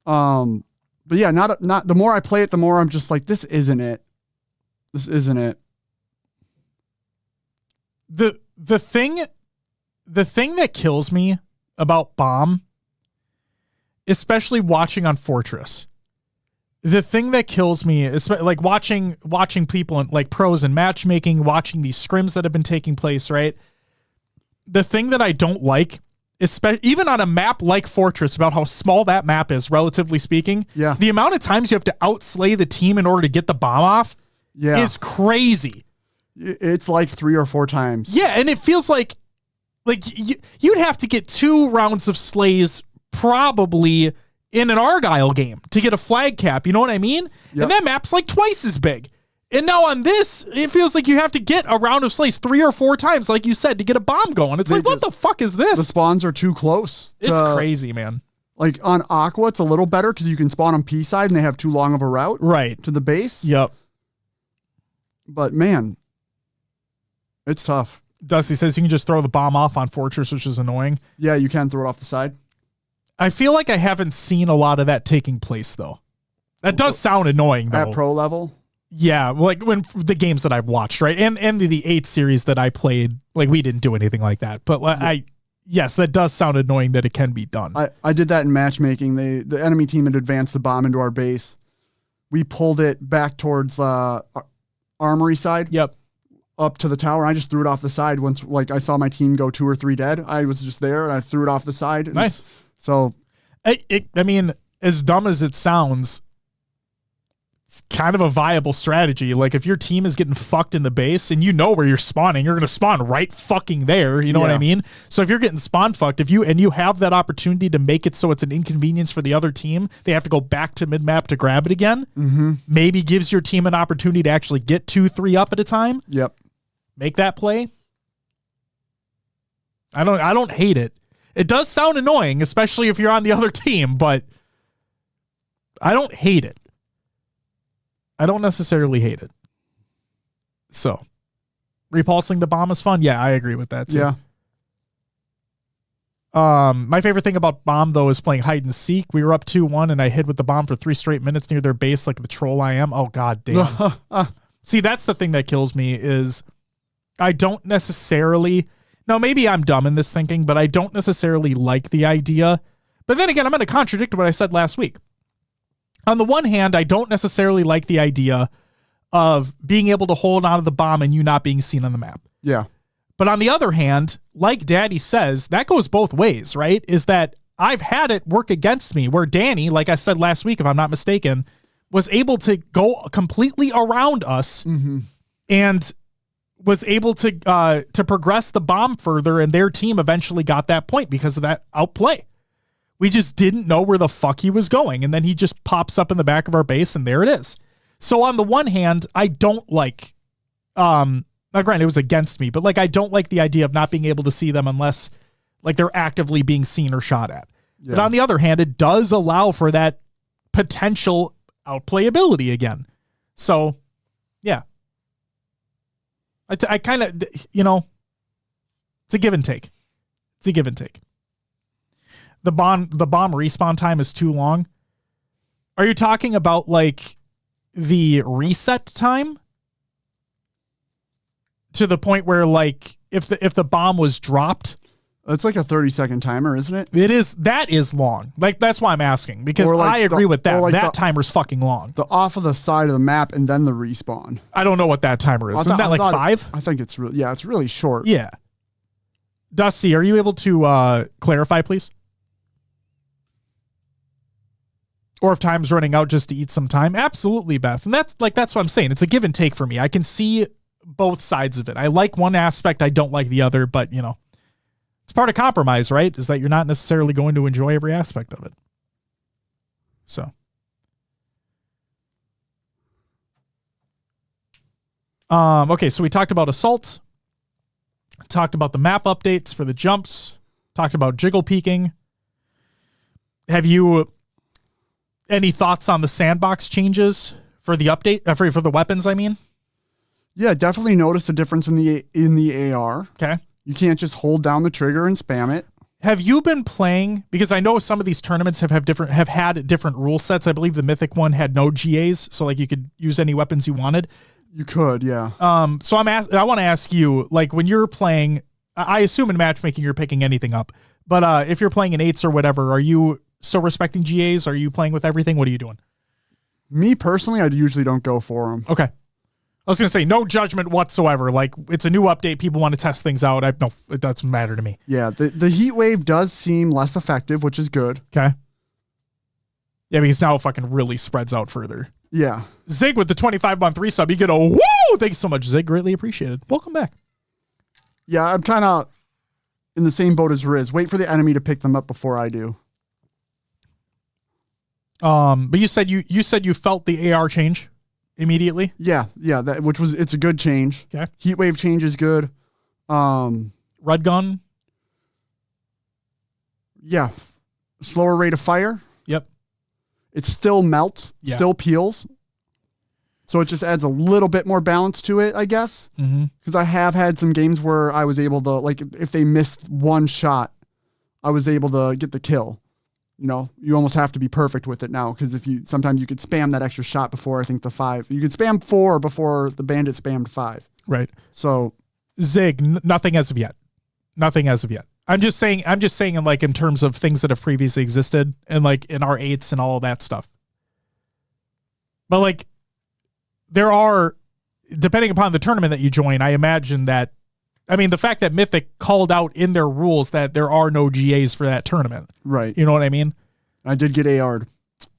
But yeah, not the more I play it, the more I'm just like, this isn't it. This isn't it. The thing that kills me about Bomb, especially watching on Fortress, the thing that kills me is like watching people in like pros and matchmaking, watching these scrims that have been taking place, right? The thing that I don't like, even on a map like Fortress, about how small that map is, relatively speaking, the amount of times you have to outslay the team in order to get the bomb off is crazy. It's like 3 or 4 times. Yeah, and it feels like you'd have to get 2 rounds of slays probably in an Argyle game to get a flag cap, you know what I mean? Yep. And that map's like twice as big. And now on this, it feels like you have to get a round of slays 3 or 4 times, like you said, to get a bomb going. It's like, what the fuck is this? The spawns are too close. It's crazy, man. Like on Aqua, it's a little better because you can spawn on P side and they have too long of a route to the base. Yep. But man, it's tough. Dusty says you can just throw the bomb off on Fortress, which is annoying. Yeah, you can throw it off the side. I feel like I haven't seen a lot of that taking place, though. That does sound annoying, though. At pro level? Yeah, like when the games that I've watched, right, and the 8 series that I played, like we didn't do anything like that. But yes, that does sound annoying that it can be done. I did that in matchmaking. The enemy team had advanced the bomb into our base. We pulled it back towards armory side. Yep. Up to the tower. I just threw it off the side once, like I saw my team go 2 or 3 dead. I was just there and I threw it off the side. Nice. So, I mean, as dumb as it sounds, it's kind of a viable strategy. Like if your team is getting fucked in the base and you know where you're spawning, you're going to spawn right fucking there. You know what I mean? So if you're getting spawn fucked, if you have that opportunity to make it so it's an inconvenience for the other team, they have to go back to mid map to grab it again. Maybe gives your team an opportunity to actually get 2-3 up at a time. Yep. Make that play. I don't hate it. It does sound annoying, especially if you're on the other team, but I don't hate it. I don't necessarily hate it. So, repulsing the bomb is fun. Yeah, I agree with that too. Yeah. My favorite thing about bomb though is playing hide and seek. We were up 2-1 and I hid with the bomb for 3 straight minutes near their base like the troll I am. Oh god damn. See, that's the thing that kills me is I don't necessarily, now maybe I'm dumb in this thinking, but I don't necessarily like the idea. But then again, I'm going to contradict what I said last week. On the one hand, I don't necessarily like the idea of being able to hold on to the bomb and you not being seen on the map. Yeah. But on the other hand, like Daddy says, that goes both ways, right? Is that I've had it work against me where Danny, like I said last week, if I'm not mistaken, was able to go completely around us and was able to progress the bomb further, and their team eventually got that point because of that outplay. We just didn't know where the fuck he was going, and then he just pops up in the back of our base, and there it is. So on the one hand, I don't like, now granted, it was against me, but like I don't like the idea of not being able to see them unless like they're actively being seen or shot at. Yeah. But on the other hand, it does allow for that potential outplayability again. So, yeah. I kind of, you know, it's a give and take. It's a give and take. The bomb respawn time is too long. Are you talking about like the reset time? To the point where like if the bomb was dropped, it's like a 30-second timer, isn't it? That is long. Like that's why I'm asking, because like I agree with that. Like that timer's fucking long. The off of the side of the map and then the respawn. I don't know what that timer is. Isn't that like 5? I think it's it's really short. Yeah. Dusty, are you able to clarify, please? Or if time's running out just to eat some time? Absolutely, Beth. And that's what I'm saying. It's a give and take for me. I can see both sides of it. I like one aspect, I don't like the other, but you know, it's part of compromise, right? Is that you're not necessarily going to enjoy every aspect of it. So. Okay, so we talked about assault, talked about the map updates for the jumps, talked about jiggle peeking. Have you any thoughts on the sandbox changes for the update, for the weapons, I mean? Yeah, definitely noticed a difference in the AR. Okay. You can't just hold down the trigger and spam it. Have you been playing, because I know some of these tournaments have had different rule sets. I believe the Mythic one had no GAs, so like you could use any weapons you wanted. You could, yeah. So I want to ask you, like when you're playing, I assume in matchmaking you're picking anything up, but if you're playing in 8s or whatever, are you still respecting GAs? Are you playing with everything? What are you doing? Me personally, I usually don't go for them. Okay. I was going to say, no judgment whatsoever. Like, it's a new update. People want to test things out. It doesn't matter to me. Yeah, the heat wave does seem less effective, which is good. Okay. Yeah, because now it fucking really spreads out further. Yeah. Zig with the 25-month resub. You get a woo! Thanks so much, Zig. Greatly appreciated. Welcome back. Yeah, I'm kind of in the same boat as Riz. Wait for the enemy to pick them up before I do. But you said you felt the AR change immediately. Yeah, it's a good change. Okay. Heat wave change is good. Red gun. Yeah, slower rate of fire. Yep. It still melts, still peels. So it just adds a little bit more balance to it, I guess. Because I have had some games where I was able to, like, if they missed one shot, I was able to get the kill. you almost have to be perfect with it now, because sometimes you could spam that extra shot before, I think, the 5. You could spam 4 before the bandit spammed 5. Right. So Zig, nothing as of yet. Nothing as of yet. I'm just saying in like in terms of things that have previously existed and like in our 8s and all of that stuff. But like there are, depending upon the tournament that you join, I imagine that, I mean, the fact that Mythic called out in their rules that there are no GAs for that tournament. Right. You know what I mean? I did get AR'd.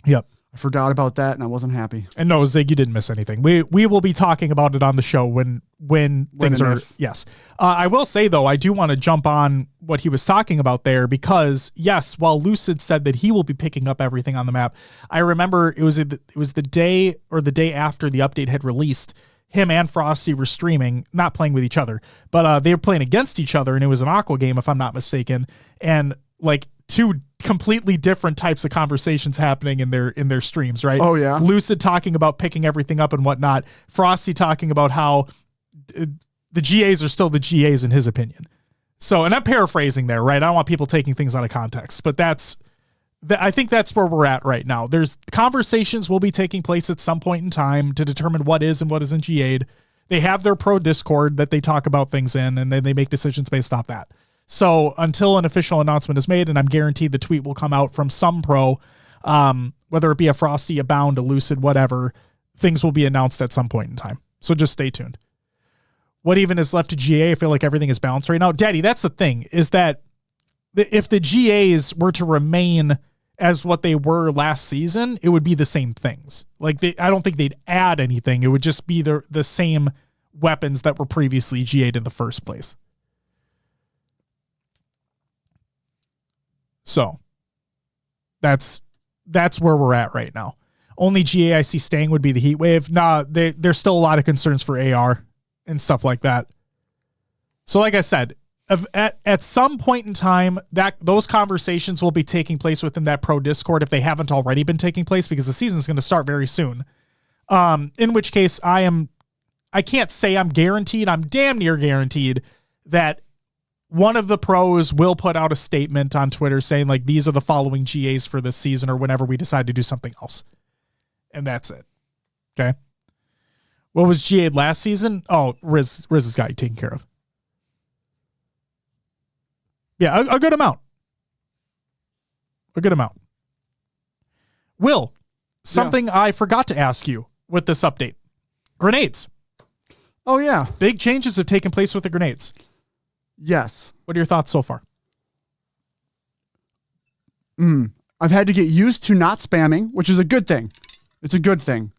Yep. I forgot about that and I wasn't happy. And no, Zig, you didn't miss anything. We will be talking about it on the show when things are, yes. I will say though, I do want to jump on what he was talking about there, because yes, while Lucid said that he will be picking up everything on the map, I remember it was the day or the day after the update had released, him and Frosty were streaming, not playing with each other, but they were playing against each other, and it was an Aqua game, if I'm not mistaken, and like two completely different types of conversations happening in their streams, right? Oh yeah. Lucid talking about picking everything up and whatnot. Frosty talking about how the GAs are still the GAs in his opinion. So, and I'm paraphrasing there, right? I don't want people taking things out of context, but I think that's where we're at right now. There's conversations will be taking place at some point in time to determine what is and what isn't GA'd. They have their pro Discord that they talk about things in, and then they make decisions based off that. So until an official announcement is made, and I'm guaranteed the tweet will come out from some pro, whether it be a Frosty, a Bound, a Lucid, whatever, things will be announced at some point in time. So just stay tuned. What even is left to GA? I feel like everything is balanced right now. Daddy, that's the thing, is that if the GAs were to remain as what they were last season, it would be the same things. Like I don't think they'd add anything. It would just be the same weapons that were previously GA'd in the first place. So that's where we're at right now. Only GA I see staying would be the Heat Wave. Nah, there's still a lot of concerns for AR and stuff like that. So like I said, at some point in time, those conversations will be taking place within that pro Discord if they haven't already been taking place, because the season is going to start very soon. In which case I can't say I'm guaranteed. I'm damn near guaranteed that one of the pros will put out a statement on Twitter saying like, these are the following GAs for this season, or whenever we decide to do something else. And that's it. Okay. What was GA'd last season? Oh, Riz has got you taken care of. Yeah, a good amount. A good amount. Will, something I forgot to ask you with this update. Grenades. Oh, yeah. Big changes have taken place with the grenades. Yes. What are your thoughts so far? I've had to get used to not spamming, which is a good thing. It's a good thing.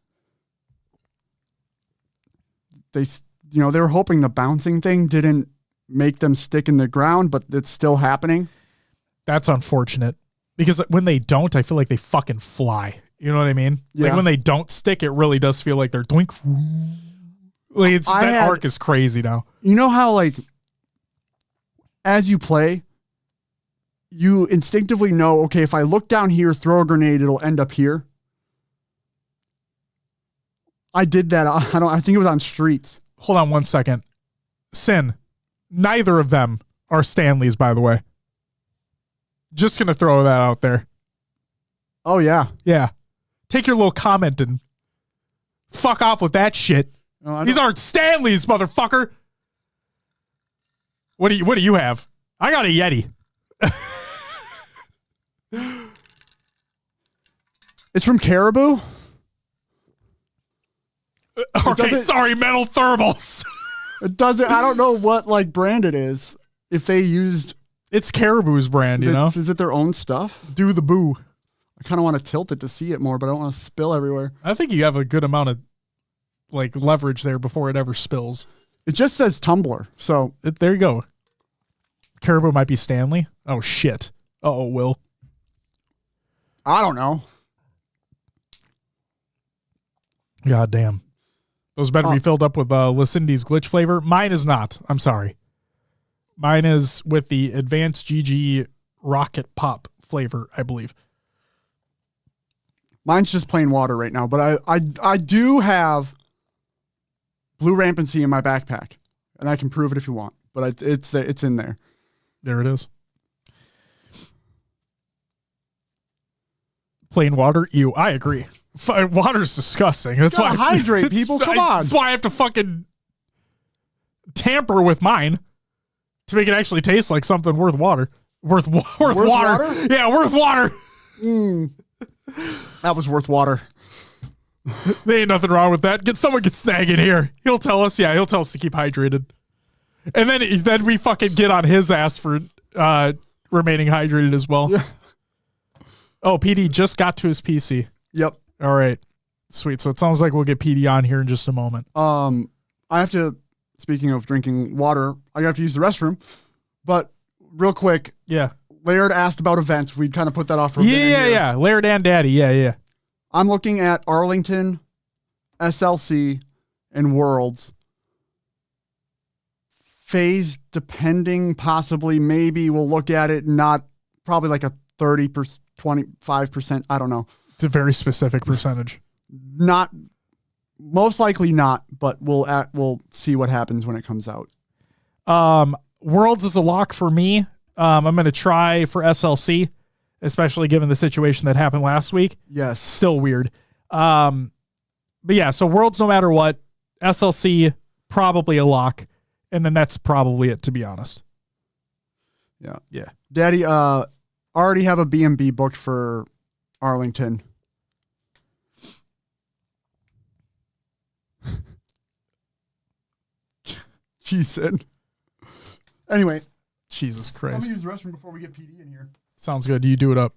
They were hoping the bouncing thing didn't make them stick in the ground, but it's still happening. That's unfortunate, because when they don't, I feel like they fucking fly. You know what I mean? Yeah. Like when they don't stick, it really does feel like they're doink. Like arc is crazy now. You know how like as you play, you instinctively know, okay, if I look down here, throw a grenade, it'll end up here. I did that. I think it was on Streets. Hold on one second. Sin. Neither of them are Stanleys, by the way. Just going to throw that out there. Oh, yeah. Yeah. Take your little comment and fuck off with that shit. No, These aren't Stanleys, motherfucker. What do you have? I got a Yeti. It's from Caribou. Okay, sorry, metal thermals. It doesn't. I don't know what like brand it is. If they used, it's Caribou's brand. You know, is it their own stuff? Do the boo. I kind of want to tilt it to see it more, but I don't want to spill everywhere. I think you have a good amount of like leverage there before it ever spills. It just says Tumblr, so there you go. Caribou might be Stanley. Oh shit. Uh-oh, Will. I don't know. God damn. Those better be filled up with Lucindy's glitch flavor. Mine is not. I'm sorry. Mine is with the Advanced GG Rocket Pop flavor, I believe. Mine's just plain water right now, but I do have Blue Rampancy in my backpack, and I can prove it if you want. But it's in there. There it is. Plain water, ew. I agree. Water's disgusting. That's why gotta hydrate, people. Come on. That's why I have to fucking tamper with mine to make it actually taste like something worth water. Worth water? Yeah, worth water. That was worth water. There ain't nothing wrong with that. Someone get Snag in here. He'll tell us. Yeah, he'll tell us to keep hydrated. And then we fucking get on his ass for remaining hydrated as well. Yeah. Oh, PD just got to his PC. Yep. All right. Sweet. So it sounds like we'll get PD on here in just a moment. I have to, speaking of drinking water, I have to use the restroom. But real quick, Yeah. Laird asked about events. We'd kind of put that off for a minute. Yeah. Laird and Daddy. Yeah. I'm looking at Arlington, SLC, and Worlds. Phase depending, possibly, maybe we'll look at it, not probably like a 30%, 25%. I don't know. It's a very specific percentage. Not, most likely not, but we'll see what happens when it comes out. Worlds is a lock for me. I'm going to try for SLC, especially given the situation that happened last week. Yes. Still weird. But yeah, so Worlds no matter what. SLC, probably a lock. And then that's probably it, to be honest. Yeah. Daddy, already have a B&B booked for Arlington. She said. Anyway. Jesus Let Christ. me use the restroom before we get PD in here. Sounds good. You do it up.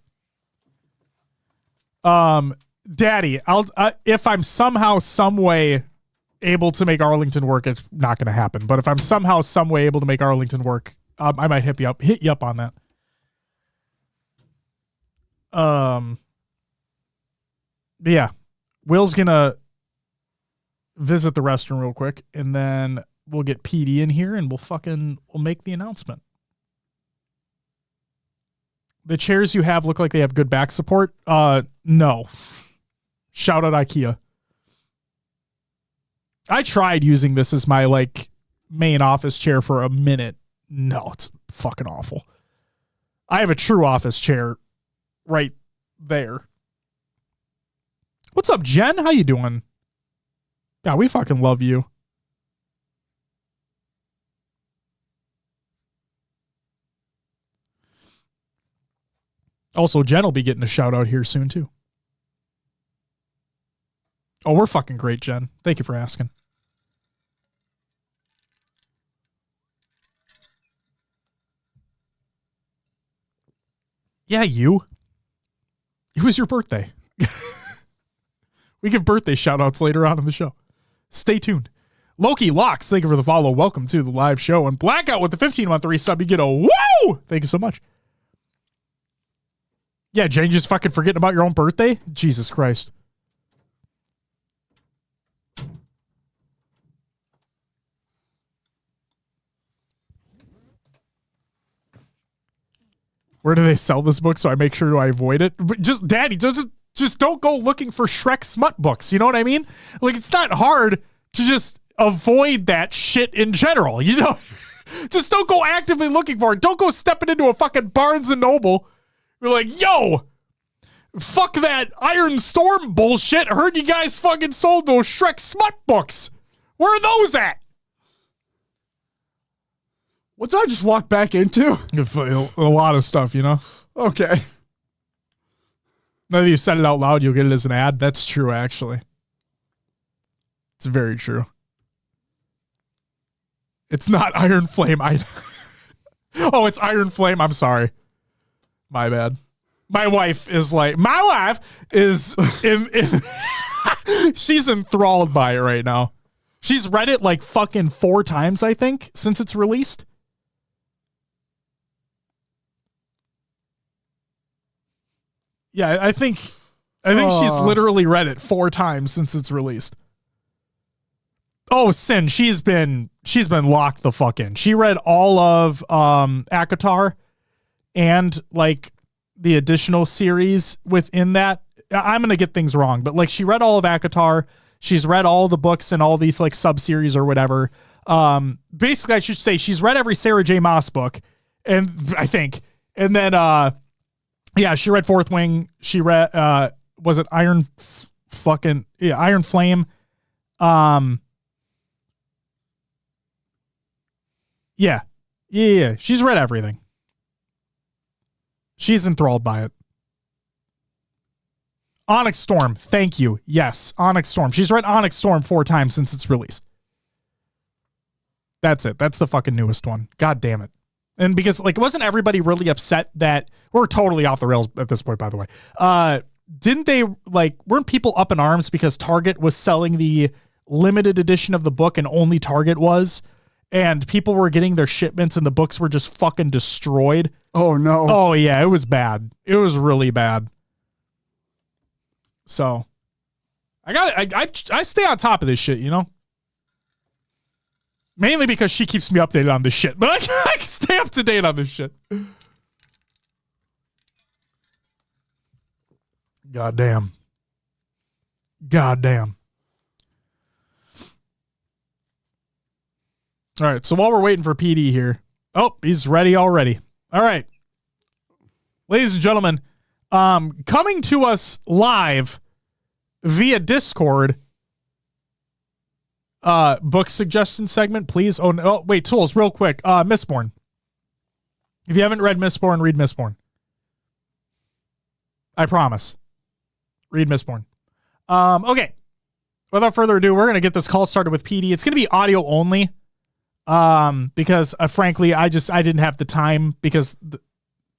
Daddy, if I'm somehow, some way able to make Arlington work, it's not going to happen. But if I'm somehow, some way able to make Arlington work, I might hit you up on that. But yeah, Will's gonna visit the restroom real quick, and then we'll get PD in here, and we'll make the announcement. The chairs you have look like they have good back support. No. Shout out IKEA. I tried using this as my main office chair for a minute. No, it's fucking awful. I have a true office chair right there. What's up, Jen? How you doing? God, we fucking love you. Also, Jen will be getting a shout out here soon, too. Oh, we're fucking great, Jen. Thank you for asking. Yeah, you. It was your birthday. We give birthday shout outs later on in the show. Stay tuned. Loki Locks, thank you for the follow. Welcome to the live show. And Blackout with the 15-month resub, you get a woo! Thank you so much. Yeah, Jane, you just fucking forgetting about your own birthday? Jesus Christ. Where do they sell this book so I make sure I avoid it? But just, Daddy, just don't go looking for Shrek smut books. You know what I mean? Like, it's not hard to just avoid that shit in general. You know, just don't go actively looking for it. Don't go stepping into a fucking Barnes and Noble. You're like, yo, fuck that Iron Storm bullshit. I heard you guys fucking sold those Shrek smut books. Where are those at? What's I just walked back into? A lot of stuff, you know? Okay. Now that you said it out loud, you'll get it as an ad. That's true, actually. It's very true. It's not Iron Flame. Oh, it's Iron Flame. I'm sorry. My bad. My wife is she's enthralled by it right now. She's read it like fucking 4 times, I think, since it's released. Yeah, I think she's literally read it 4 times since it's released. Oh, Sin, she's been locked the fuck in. She read all of ACOTAR and like the additional series within that. I'm gonna get things wrong, but like she read all of ACOTAR. She's read all the books and all these like sub-series or whatever. Basically, I should say she's read every Sarah J. Maas book, and I think, and then Yeah, she read Fourth Wing. She read was it Iron Iron Flame? Yeah. She's read everything. She's enthralled by it. Onyx Storm, thank you. Yes, Onyx Storm. She's read Onyx Storm 4 times since its release. That's it. That's the fucking newest one. God damn it. And because, like, wasn't everybody really upset that we're totally off the rails at this point, by the way? Didn't they, like, weren't people up in arms because Target was selling the limited edition of the book and only Target was? And people were getting their shipments and the books were just fucking destroyed. Oh, no. Oh, yeah. It was bad. It was really bad. So I stay on top of this shit, you know? Mainly because she keeps me updated on this shit. But I can stay up to date on this shit. God damn. All right, so while we're waiting for PD here. Oh, he's ready already. All right. Ladies and gentlemen, coming to us live via Discord, book suggestion segment, please. Oh, wait, Tools, real quick. Mistborn. If you haven't read Mistborn, read Mistborn. I promise. Read Mistborn. Okay. Without further ado, we're going to get this call started with PD. It's going to be audio only. Because frankly, I didn't have the time because it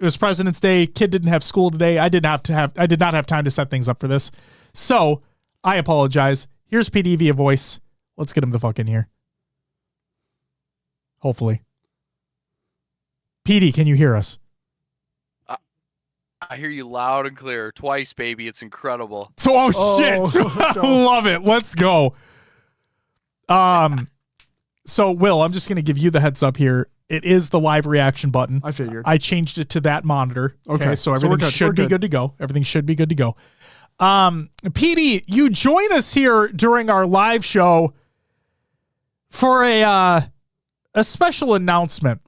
was President's Day. Kid didn't have school today. I did not have time to set things up for this. So I apologize. Here's PD via voice. Let's get him the fuck in here. Hopefully. PD, can you hear us? I hear you loud and clear. Twice, baby. It's incredible. So, shit. Love it. Let's go. So, Will, I'm just going to give you the heads up here. It is the live reaction button. I figured. I changed it to that monitor. Okay, so everything should be good to go. Everything should be good to go. PD, you join us here during our live show for a special announcement.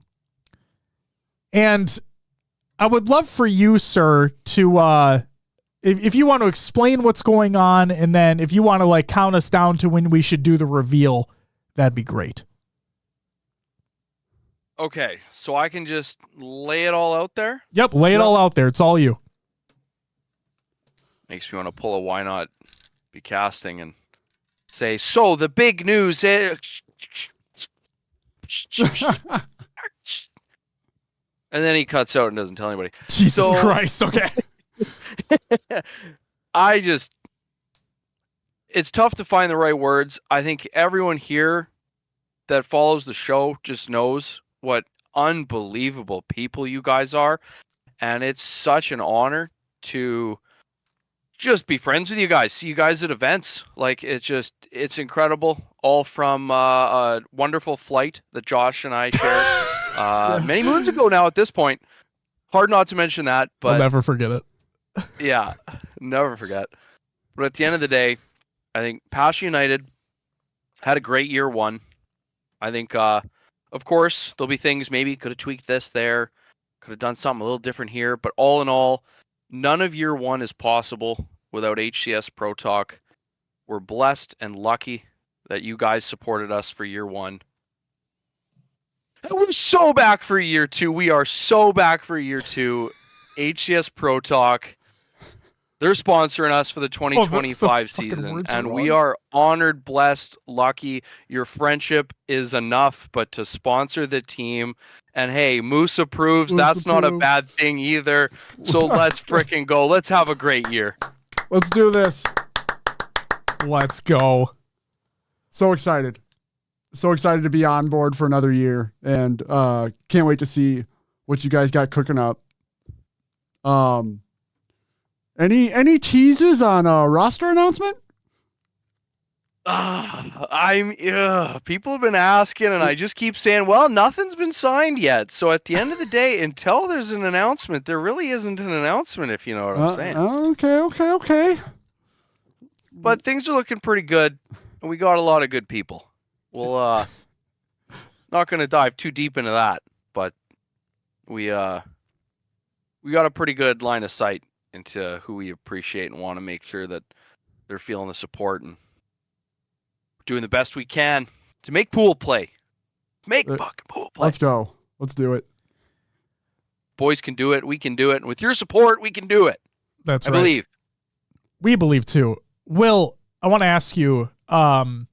And I would love for you, sir, to if you want to explain what's going on, and then if you want to like count us down to when we should do the reveal, that'd be great. Okay, so I can just lay it all out there? Yep, lay it all out there. It's all you. Makes me want to pull a Why Not Be Casting and say, so the big news is... And then he cuts out and doesn't tell anybody. Jesus Christ, okay. It's tough to find the right words. I think everyone here that follows the show just knows what unbelievable people you guys are. And it's such an honor to just be friends with you guys, see you guys at events. Like, it's incredible. All from a wonderful flight that Josh and I shared many moons ago now at this point. Hard not to mention that, but I'll never forget it. Yeah, never forget. But at the end of the day, I think Passion United had a great year one. I think, of course, there'll be things maybe could have tweaked this there, could have done something a little different here. But all in all, none of year one is possible without HCS Pro Talk. We're blessed and lucky that you guys supported us for year one. And we're so back for year two. We are so back for year two. HCS Pro Talk. They're sponsoring us for the 2025 season, and we are honored, blessed, lucky. Your friendship is enough, but to sponsor the team, and hey, Moose approves. That's not a bad thing either. So let's fricking go. Let's have a great year. Let's do this. Let's go. So excited. So excited to be on board for another year, and can't wait to see what you guys got cooking up. Any teases on a roster announcement? People have been asking, and I just keep saying, well, nothing's been signed yet. So at the end of the day, until there's an announcement, there really isn't an announcement, if you know what I'm saying. Okay. But things are looking pretty good, and we got a lot of good people. We'll not going to dive too deep into that, but we we got a pretty good line of sight into who we appreciate and want to make sure that they're feeling the support and doing the best we can to make pool play. Make fucking pool play. Let's go. Let's do it. Boys can do it. We can do it. And with your support, we can do it. That's I right. believe. We believe too. Will, I want to ask you, so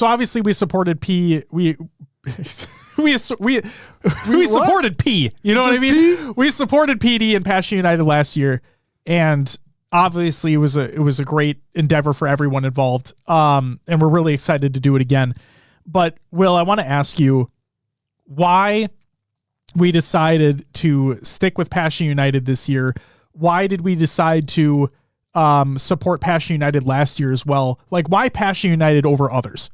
obviously we supported P. We supported P. You know what I mean? We supported PD and Passion United last year, and obviously it was a great endeavor for everyone involved. And we're really excited to do it again. But Will, I want to ask you why we decided to stick with Passion United this year. Why did we decide to support Passion United last year as well? Like, why Passion United over others?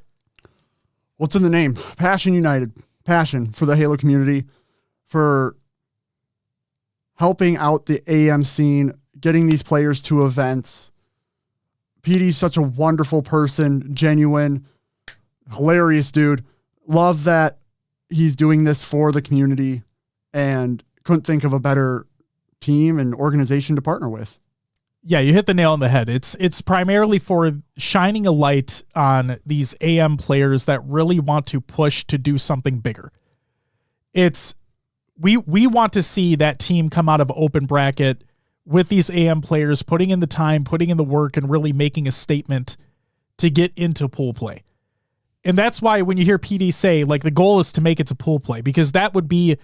What's in the name? Passion United. Passion for the Halo community, for helping out the AM scene, getting these players to events. PD's such a wonderful person, genuine, hilarious dude. Love that he's doing this for the community, and couldn't think of a better team and organization to partner with. Yeah, you hit the nail on the head. It's primarily for shining a light on these AM players that really want to push to do something bigger. We want to see that team come out of open bracket with these AM players putting in the time, putting in the work, and really making a statement to get into pool play. And that's why when you hear PD say, like, the goal is to make it to pool play, because that would be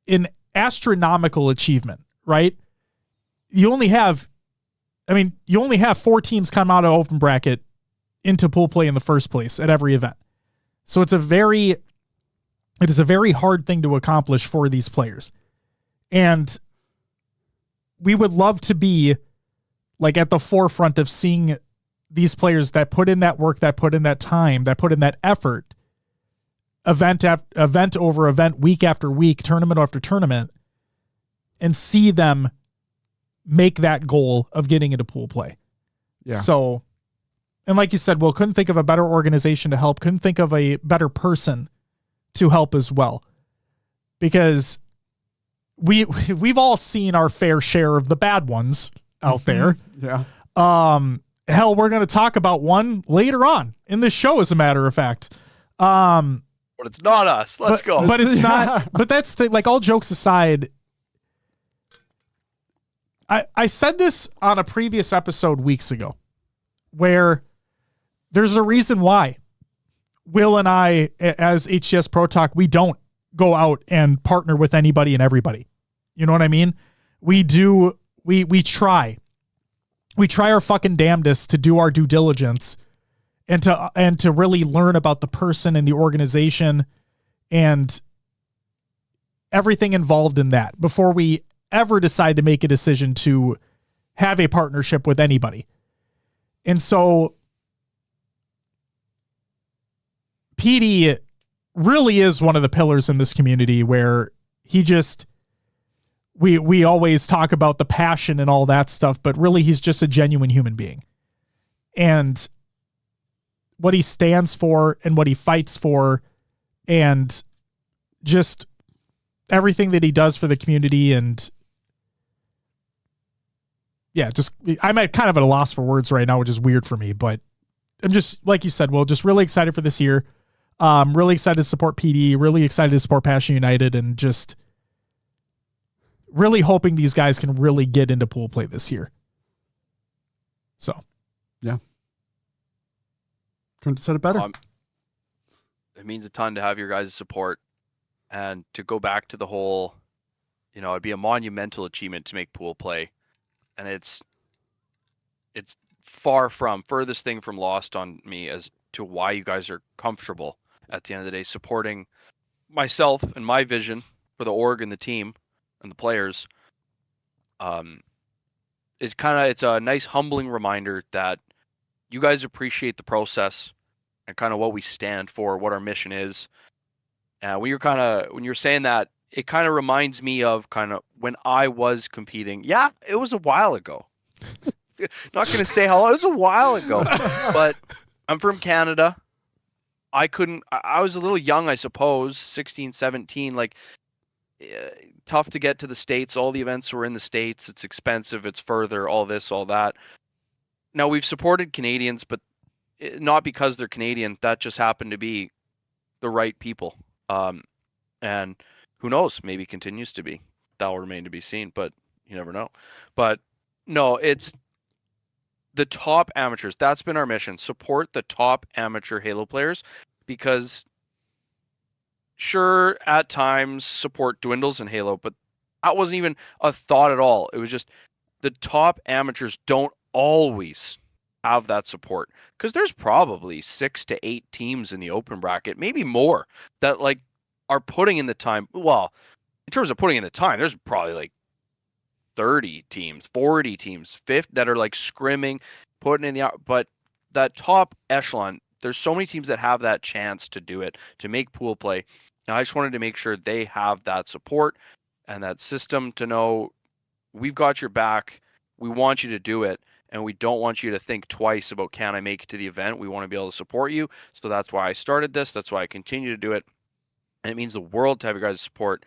an astronomical achievement, right? You only have 4 teams come out of open bracket into pool play in the first place at every event. So it is a very hard thing to accomplish for these players. And we would love to be like at the forefront of seeing these players that put in that work, that put in that time, that put in that effort, event over event, week after week, tournament after tournament, and see them make that goal of getting into pool play. Yeah. So, and like you said, Will, couldn't think of a better organization to help, couldn't think of a better person to help as well. Because we've all seen our fair share of the bad ones out there. Yeah. Hell, we're going to talk about one later on in this show, as a matter of fact. But it's not us. Let's go. But it's not. But that's like, all jokes aside, I said this on a previous episode weeks ago, where there's a reason why Will and I, as HCS Pro Talk, we don't go out and partner with anybody and everybody. You know what I mean? We do. We try. We try our fucking damnedest to do our due diligence and to really learn about the person and the organization and everything involved in that before we ever decide to make a decision to have a partnership with anybody. And so PD really is one of the pillars in this community, where he just, we always talk about the passion and all that stuff, but really he's just a genuine human being. And what he stands for and what he fights for, and just everything that he does for the community. And yeah, just, I'm at kind of at a loss for words right now, which is weird for me, but I'm just, like you said, Will, just really excited for this year. Really excited to support PD, really excited to support Passion United, and just really hoping these guys can really get into pool play this year. So, yeah. Couldn't have said it better. It means a ton to have your guys' support, and to go back to the whole, it'd be a monumental achievement to make pool play. And it's furthest thing from lost on me as to why you guys are comfortable at the end of the day supporting myself and my vision for the org and the team and the players. It's a nice humbling reminder that you guys appreciate the process and kind of what we stand for, what our mission is. And when you're saying that, it kind of reminds me of kind of when I was competing. Yeah, it was a while ago. Not going to say how long. It was a while ago. But I'm from Canada. I was a little young, I suppose, 16, 17. Like, tough to get to the States. All the events were in the States. It's expensive. It's further. All this, all that. Now we've supported Canadians, but not because they're Canadian. That just happened to be the right people. And who knows? Maybe continues to be. That will remain to be seen, but you never know. But no, it's the top amateurs. That's been our mission. Support the top amateur Halo players, because sure, at times support dwindles in Halo, but that wasn't even a thought at all. It was just the top amateurs don't always have that support, because there's probably 6 to 8 teams in the open bracket, maybe more, that like are putting in the time. Well, in terms of putting in the time, there's probably like 30 teams, 40 teams, 50 that are like scrimming, putting in the out. But that top echelon, there's so many teams that have that chance to do it, to make pool play. And I just wanted to make sure they have that support and that system to know we've got your back. We want you to do it. And we don't want you to think twice about, can I make it to the event? We want to be able to support you. So that's why I started this. That's why I continue to do it. And it means the world to have your guys' support.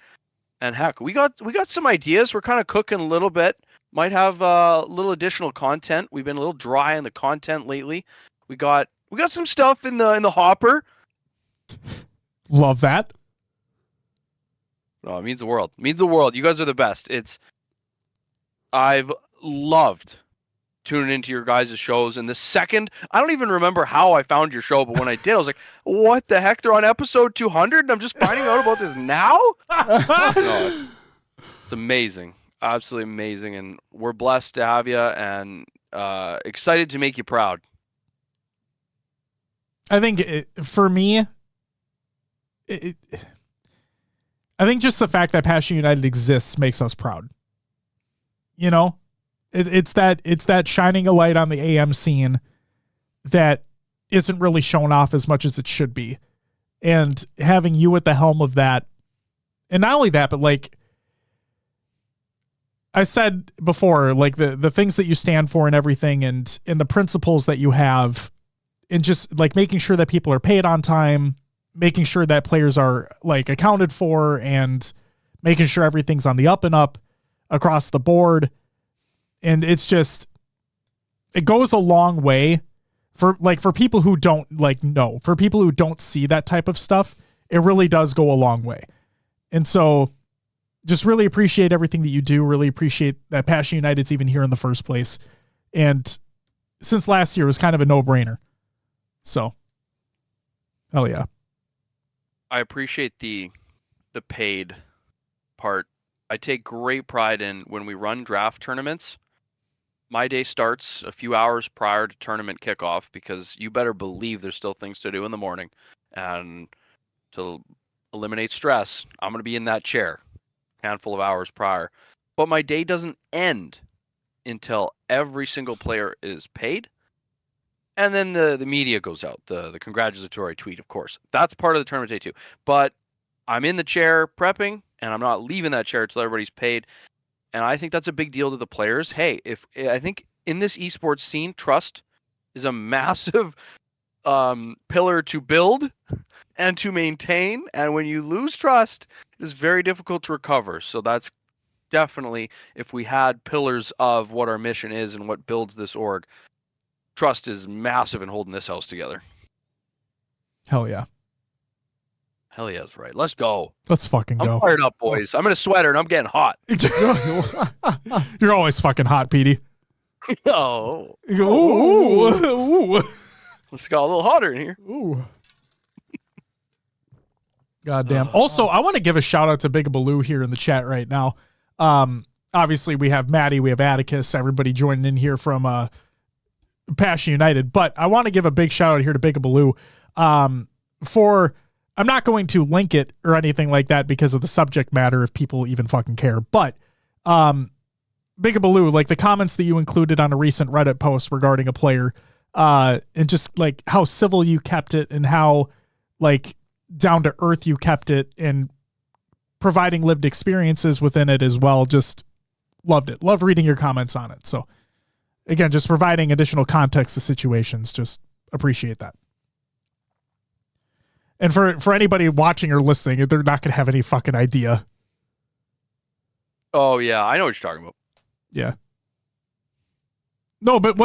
And heck, we got some ideas. We're kind of cooking a little bit. Might have a little additional content. We've been a little dry on the content lately. We got some stuff in the hopper. Love that. Oh, it means the world. It means the world. You guys are the best. I've loved tuning into your guys' shows. And the second, I don't even remember how I found your show, but when I did, I was like, what the heck? They're on episode 200 and I'm just finding out about this now? No, it's amazing. Absolutely amazing. And we're blessed to have you, and excited to make you proud. I think for me, I think just the fact that Passion United exists makes us proud. You know? It's that shining a light on the AM scene that isn't really shown off as much as it should be. And having you at the helm of that, and not only that, but like I said before, like the things that you stand for and everything, and the principles that you have, and just like making sure that people are paid on time, making sure that players are like accounted for, and making sure everything's on the up and up across the board. And it's just, it goes a long way for people who don't know, for people who don't see that type of stuff. It really does go a long way. And so just really appreciate everything that you do. Really appreciate that Passion United's even here in the first place. And since last year, it was kind of a no-brainer. So, hell yeah. I appreciate the paid part. I take great pride in when we run draft tournaments. My day starts a few hours prior to tournament kickoff, because you better believe there's still things to do in the morning. And to eliminate stress, I'm going to be in that chair a handful of hours prior. But my day doesn't end until every single player is paid. And then the media goes out, the congratulatory tweet, of course. That's part of the tournament day too. But I'm in the chair prepping, and I'm not leaving that chair until everybody's paid. And I think that's a big deal to the players. Hey, I think in this esports scene, trust is a massive pillar to build and to maintain. And when you lose trust, it is very difficult to recover. So that's definitely, if we had pillars of what our mission is and what builds this org, trust is massive in holding this house together. Hell yeah. Hell yeah, that's right. Let's go. Let's fucking go. I'm fired up, boys. I'm in a sweater and I'm getting hot. You're always fucking hot, Petey. Oh. Ooh. Let's go a little hotter in here. Ooh. God damn. Also, I want to give a shout out to Big Baloo here in the chat right now. Obviously, we have Maddie, we have Atticus, everybody joining in here from Passion United. But I want to give a big shout out here to Big Baloo for... I'm not going to link it or anything like that because of the subject matter, if people even fucking care. But Big Baloo, like the comments that you included on a recent Reddit post regarding a player, and just like how civil you kept it and how like down to earth you kept it, and providing lived experiences within it as well. Just loved it. Love reading your comments on it. So again, just providing additional context to situations. Just appreciate that. And for anybody watching or listening, they're not going to have any fucking idea Oh yeah, I know what you're talking about. Yeah. No, but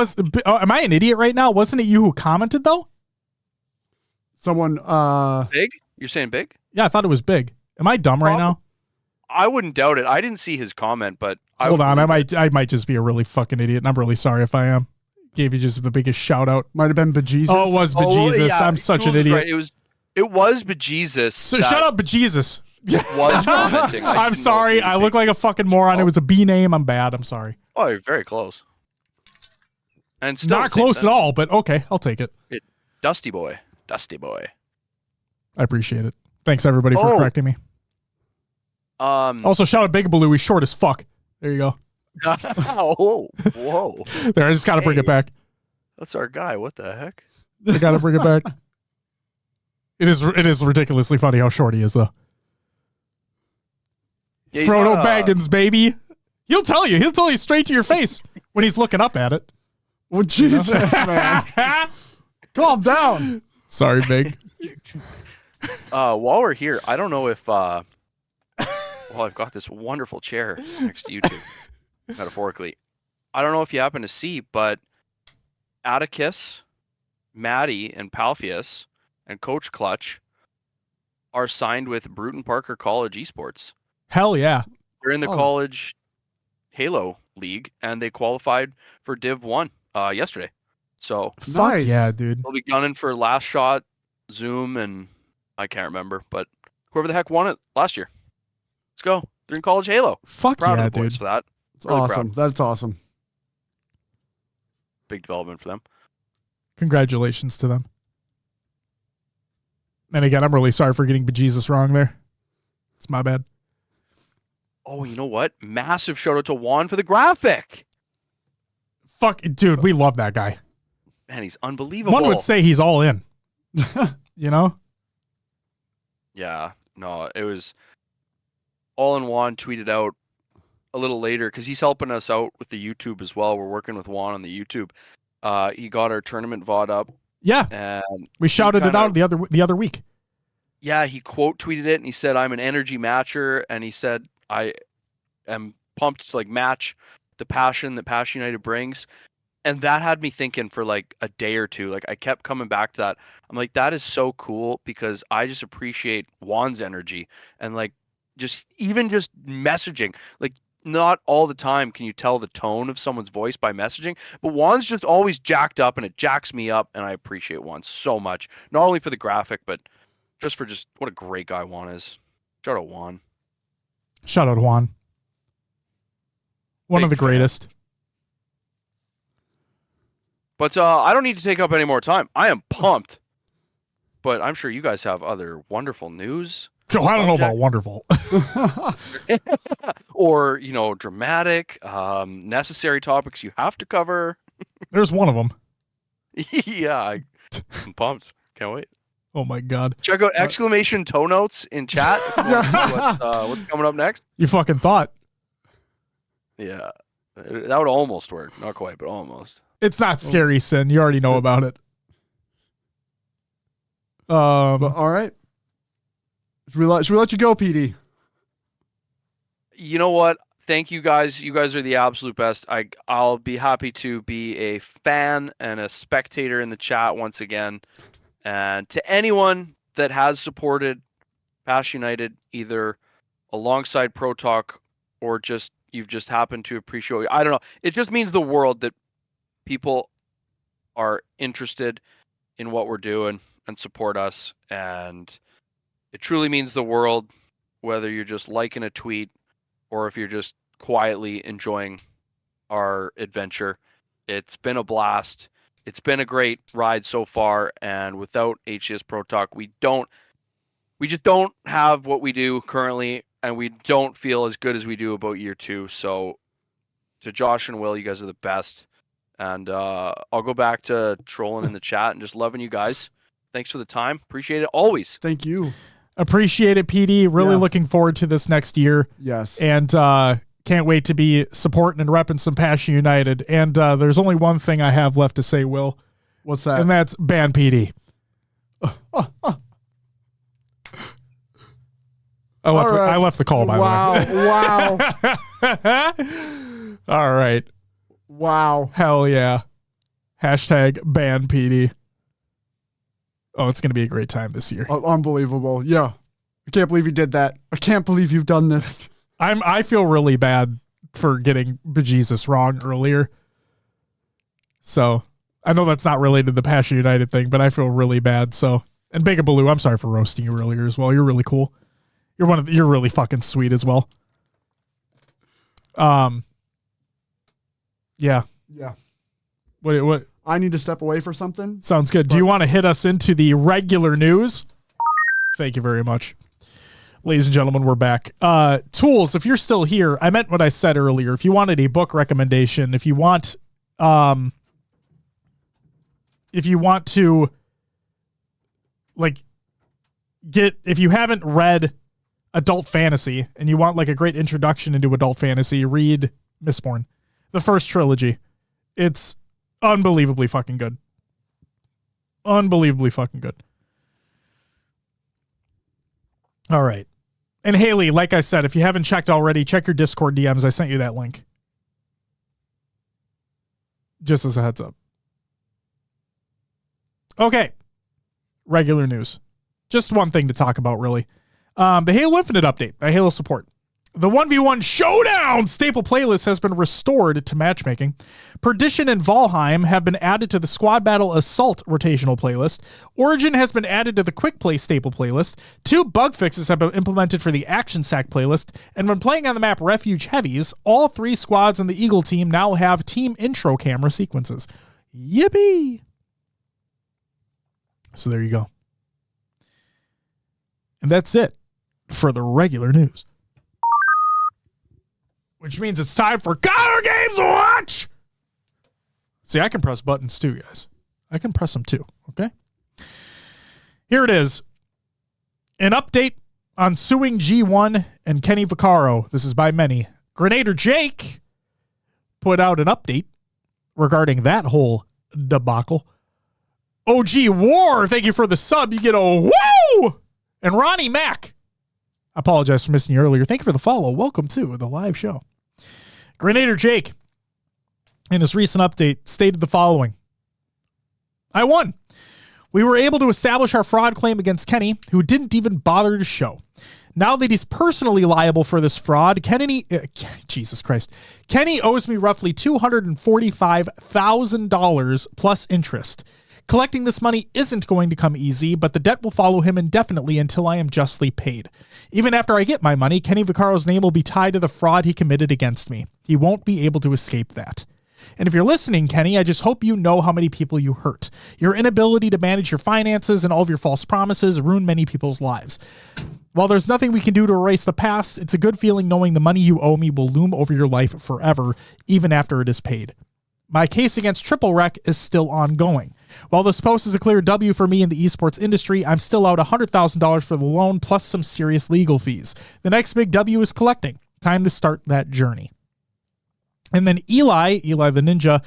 am I an idiot right now? Wasn't it you who commented though? Someone, Big? You're saying big? Yeah, I thought it was big. Am I dumb right now? I wouldn't doubt it. I didn't see his comment, but Hold on, I might just be a really fucking idiot, and I'm really sorry if I am. Gave you just the biggest shout out. might have been bejesus. Oh, it was bejesus. I'm such an idiot. Right. It was bejesus. So shut up, bejesus. Was commenting. I'm sorry. I look like a fucking moron. It was a B name. I'm bad. I'm sorry. Oh, you're very close. And still Not close at all, but okay, I'll take it. Dusty boy. I appreciate it. Thanks everybody for correcting me. Also, shout out Big Baloo. He's short as fuck. There you go. Whoa. There, I just gotta bring it back. That's our guy. What the heck? I gotta bring it back. It is ridiculously funny how short he is, though. Yeah, Frodo Baggins, baby. He'll tell you straight to your face when he's looking up at it. Well, Jesus, man. Calm down. Sorry, Big. While we're here, I don't know if well, I've got this wonderful chair next to you two, metaphorically. I don't know if you happen to see, but Atticus, Maddie, and Palfius and Coach Clutch are signed with Bruton Parker College Esports. Hell yeah. They're in the college Halo League, and they qualified for Div 1 yesterday. So Fuck yeah, dude. they'll be gunning for Last Shot, Zoom, and I can't remember, but whoever the heck won it last year. Let's go. They're in college Halo. Fuck Proud yeah, of the boys dude. for that. It's Really awesome. proud. That's awesome. Big development for them. Congratulations to them. And again, I'm really sorry for getting bejesus wrong there. It's my bad. Oh, you know what? Massive shout out to Juan for the graphic. Fuck, dude, we love that guy. Man, he's unbelievable. One would say he's all in. You know? Yeah, no, it was all in Juan tweeted out a little later because he's helping us out with the YouTube as well. We're working with Juan on the YouTube. He got our tournament VOD up. Yeah. And we shouted it out the other week. Yeah, he quote tweeted it and he said, "I'm an energy matcher," and he said, "I am pumped to like match the passion that Passion United brings." And that had me thinking for like a day or two. Like I kept coming back to that. I'm like, that is so cool because I just appreciate Juan's energy and like just messaging. Like not all the time can you tell the tone of someone's voice by messaging, but Juan's just always jacked up and it jacks me up, and I appreciate Juan so much. Not only for the graphic, but just for what a great guy Juan is. Shout out Juan. Shout out Juan. One of the greatest. But I don't need to take up any more time. I am pumped. But I'm sure you guys have other wonderful news. Oh, I don't know about wonderful. Or, dramatic, necessary topics you have to cover. There's one of them. Yeah, I'm pumped. Can't wait. Oh my God. Check out exclamation toe notes in chat. What's coming up next? You fucking thought. Yeah. That would almost work. Not quite, but almost. It's not scary, Sin. You already know about it. All right. Should we let you go, PD? You know what? Thank you guys. You guys are the absolute best. I'll be happy to be a fan and a spectator in the chat once again. And to anyone that has supported Passion United, either alongside Pro Talk or you've just happened to appreciate, I don't know. It just means the world that people are interested in what we're doing and support us. And it truly means the world, whether you're just liking a tweet or if you're just quietly enjoying our adventure. It's been a blast. It's been a great ride so far. And without HCS Pro Talk, we just don't have what we do currently, and we don't feel as good as we do about year 2. So to Josh and Will, you guys are the best. And I'll go back to trolling in the chat and just loving you guys. Thanks for the time. Appreciate it always. Thank you. Appreciate it, PD. Really looking forward to this next year. Yes. And can't wait to be supporting and repping some Passion United. And there's only one thing I have left to say, Will. What's that? And that's ban PD. I left the call, by the way. Wow. All right. Wow. Hell yeah. Hashtag ban PD. Oh, it's going to be a great time this year. Unbelievable. Yeah. I can't believe you did that. I can't believe you've done this. I feel really bad for getting bejesus wrong earlier. So I know that's not related to the Passion United thing, but I feel really bad. So, and Bega Baloo, I'm sorry for roasting you earlier as well. You're really cool. You're really fucking sweet as well. Yeah. Yeah. What? I need to step away for something. Sounds good. Do you want to hit us into the regular news? Thank you very much. Ladies and gentlemen, we're back. Tools, if you're still here, I meant what I said earlier. If you wanted a book recommendation, if you want to like if you haven't read adult fantasy and you want like a great introduction into adult fantasy, read Mistborn, the first trilogy. It's unbelievably fucking good. Unbelievably fucking good. All right. And Haley, like I said, if you haven't checked already, check your Discord DMs. I sent you that link. Just as a heads up. Okay. Regular news. Just one thing to talk about, really. The Halo Infinite update by Halo Support. The 1v1 Showdown staple playlist has been restored to matchmaking. Perdition and Valheim have been added to the Squad Battle Assault rotational playlist. Origin has been added to the Quick Play staple playlist. 2 bug fixes have been implemented for the Action Sack playlist. And when playing on the map Refuge Heavies, all 3 squads on the Eagle team now have team intro camera sequences. Yippee! So there you go. And that's it for the regular news. Which means it's time for Connor Games Watch. See, I can press buttons too, guys. I can press them too, okay? Here it is. An update on suing G1 and Kenny Vaccaro. This is by many. Grenader Jake put out an update regarding that whole debacle. OG War, thank you for the sub. You get a woo! And Ronnie Mack. I apologize for missing you earlier. Thank you for the follow. Welcome to the live show. Grenader Jake, in his recent update, stated the following. I won. We were able to establish our fraud claim against Kenny, who didn't even bother to show. Now that he's personally liable for this fraud, Jesus Christ, Kenny owes me roughly $245,000 plus interest. Collecting this money isn't going to come easy, but the debt will follow him indefinitely until I am justly paid. Even after I get my money, Kenny Vaccaro's name will be tied to the fraud he committed against me. He won't be able to escape that. And if you're listening, Kenny, I just hope you know how many people you hurt. Your inability to manage your finances and all of your false promises ruined many people's lives. While there's nothing we can do to erase the past, it's a good feeling knowing the money you owe me will loom over your life forever, even after it is paid. My case against Triple Wreck is still ongoing. While this post is a clear W for me in the esports industry, I'm still out $100,000 for the loan plus some serious legal fees. The next big W is collecting. Time to start that journey. And then Eli the Ninja,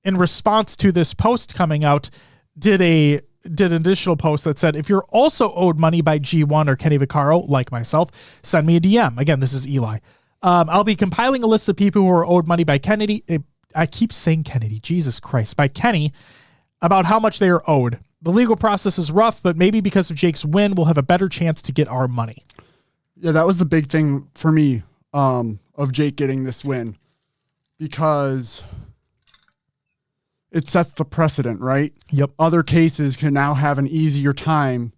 in response to this post coming out, did an additional post that said, if you're also owed money by G1 or Kenny Vaccaro, like myself, send me a DM. Again, this is Eli. I'll be compiling a list of people who are owed money by Kennedy. I keep saying Kennedy, Jesus Christ, by Kenny, about how much they are owed. The legal process is rough, but maybe because of Jake's win, we'll have a better chance to get our money. Yeah, that was the big thing for me of Jake getting this win, because it sets the precedent, right? Yep. Other cases can now have an easier time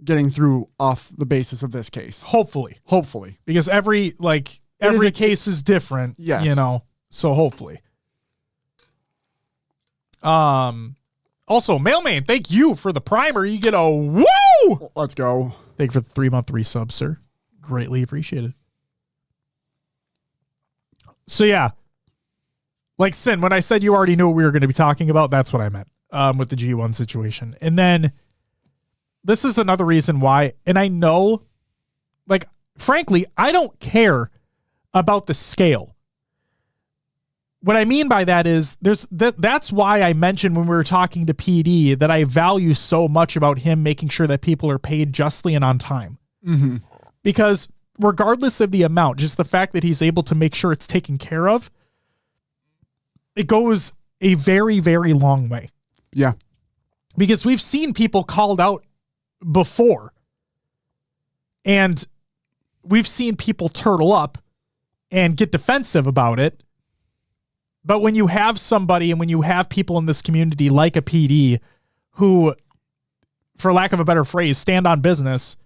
getting through off the basis of this case. Hopefully. Because every case is different. Yes. You know, so hopefully. Also, Mailman, thank you for the primer. You get a woo! Let's go. Thank you for the 3-month resub, sir. Greatly appreciated. So yeah, like Sin, when I said you already knew what we were going to be talking about, that's what I meant with the G1 situation. And then this is another reason why, and I know, like, frankly, I don't care about the scale. What I mean by that is that's why I mentioned when we were talking to PD that I value so much about him making sure that people are paid justly and on time. Mm-hmm. Because regardless of the amount, just the fact that he's able to make sure it's taken care of, it goes a very, very long way. Yeah. Because we've seen people called out before, and we've seen people turtle up and get defensive about it. But when you have somebody and when you have people in this community like a PD who, for lack of a better phrase, stand on business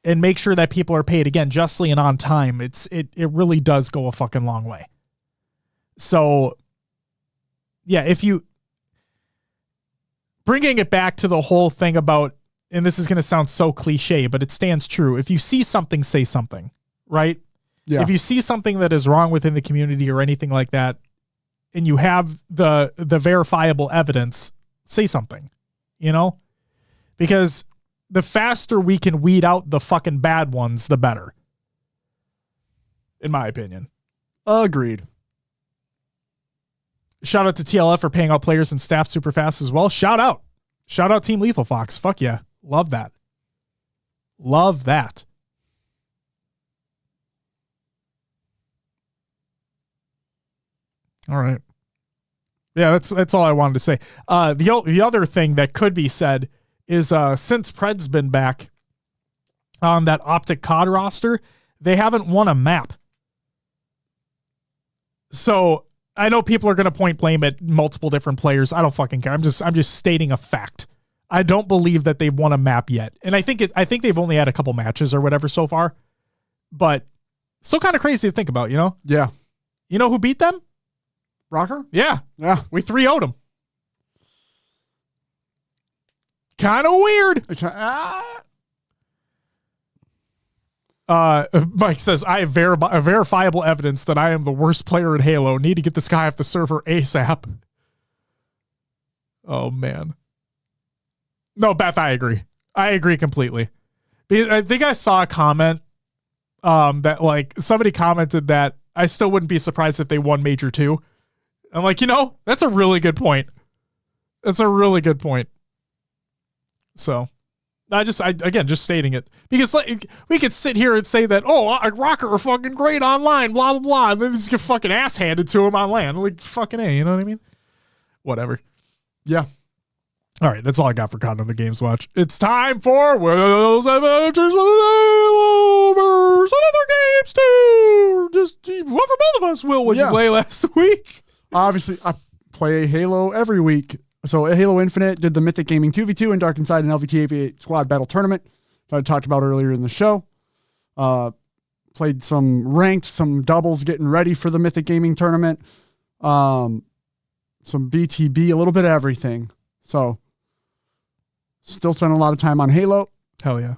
and make sure that people are paid, again, justly and on time, it really does go a fucking long way. So, yeah, if you... Bringing it back to the whole thing about, and this is going to sound so cliche, but it stands true. If you see something, say something, right? Yeah. If you see something that is wrong within the community or anything like that, and you have the verifiable evidence, say something, you know? Because the faster we can weed out the fucking bad ones, the better. In my opinion. Agreed. Shout out to TLF for paying out players and staff super fast as well. Shout out. Shout out Team Lethal Fox. Fuck yeah. Love that. Love that. All right. Yeah, that's all I wanted to say. The other thing that could be said is since Pred's been back on that Optic COD roster, they haven't won a map. So I know people are going to point blame at multiple different players. I don't fucking care. I'm just stating a fact. I don't believe that they've won a map yet. And I think they've only had a couple matches or whatever so far. But still kind of crazy to think about, you know? Yeah. You know who beat them? Rocker? Yeah. Yeah. We 3-0'd them. Kind of weird. Mike says, I have verifiable evidence that I am the worst player in Halo. Need to get this guy off the server ASAP. Oh, man. No, Beth, I agree. I agree completely. I think I saw a comment that, like, somebody commented that I still wouldn't be surprised if they won Major 2. I'm like, you know, that's a really good point. That's a really good point. So... again, just stating it because like we could sit here and say that, Rocker are fucking great online, blah, blah, blah. And then just get fucking ass handed to him on land. Like fucking A, you know what I mean? Whatever. Yeah. All right. That's all I got for Content of the Games Watch. It's time for Will's Adventures with Overs. Another games too. Just what for both of us, Will, what you play last week? Obviously, I play Halo every week. So Halo Infinite did the Mythic Gaming 2v2 and Dark Inside and LVT Aviate Squad Battle Tournament that I talked about earlier in the show. Played some ranked, some doubles getting ready for the Mythic Gaming Tournament. Some BTB, a little bit of everything. So still spent a lot of time on Halo. Hell yeah.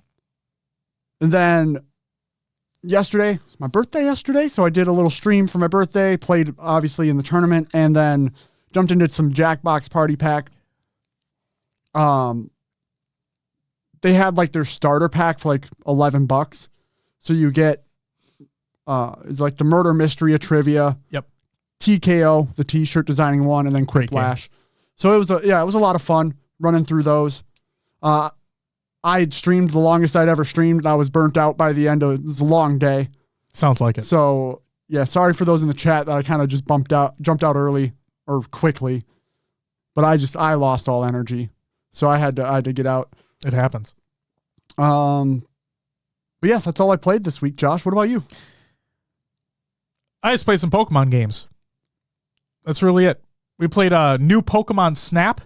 And then yesterday, it was my birthday yesterday, so I did a little stream for my birthday, played obviously in the tournament, and then jumped into some Jackbox Party Pack. They had like their starter pack for like $11. So you get it's like the Murder Mystery of Trivia. Yep. TKO, the t-shirt designing one, and then Quick Flash. So it was a lot of fun running through those. I had streamed the longest I'd ever streamed, and I was burnt out by the end of it. It was a long day. Sounds like it. So yeah, sorry for those in the chat that I kind of just jumped out early. Or quickly, but I lost all energy, so I had to get out. It happens. But yes, that's all I played this week. Josh, what about you? I just played some Pokemon games. That's really it. We played a new Pokemon Snap.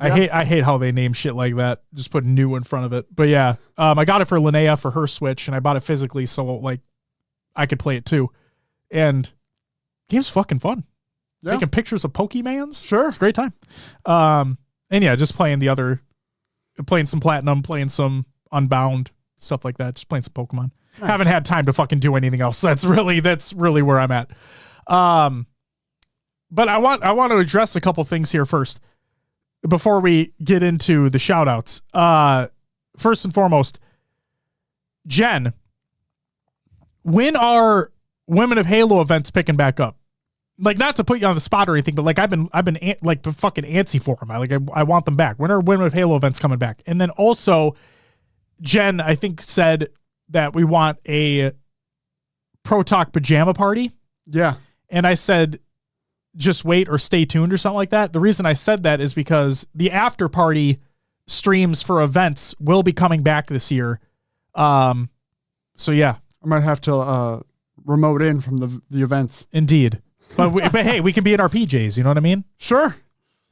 Yeah. I hate how they name shit like that. Just put new in front of it. But yeah, I got it for Linnea for her Switch, and I bought it physically so like I could play it too. And game's fucking fun. Yeah. Taking pictures of Pokemans. Sure. It's a great time. And yeah, just playing some Platinum, playing some Unbound, stuff like that. Just playing some Pokemon. Nice. Haven't had time to fucking do anything else. That's really where I'm at. But I want to address a couple things here first before we get into the shout outs. First and foremost, Jen, when are Women of Halo events picking back up? Like, not to put you on the spot or anything, but like I've been like fucking antsy for them. I want them back. When are Women of Halo events coming back? And then also, Jen, I think, said that we want a Pro Talk pajama party. Yeah. And I said, just wait or stay tuned or something like that. The reason I said that is because the after party streams for events will be coming back this year. So yeah, I might have to remote in from the events. indeed. But but hey, we can be in our PJs. You know what I mean? Sure.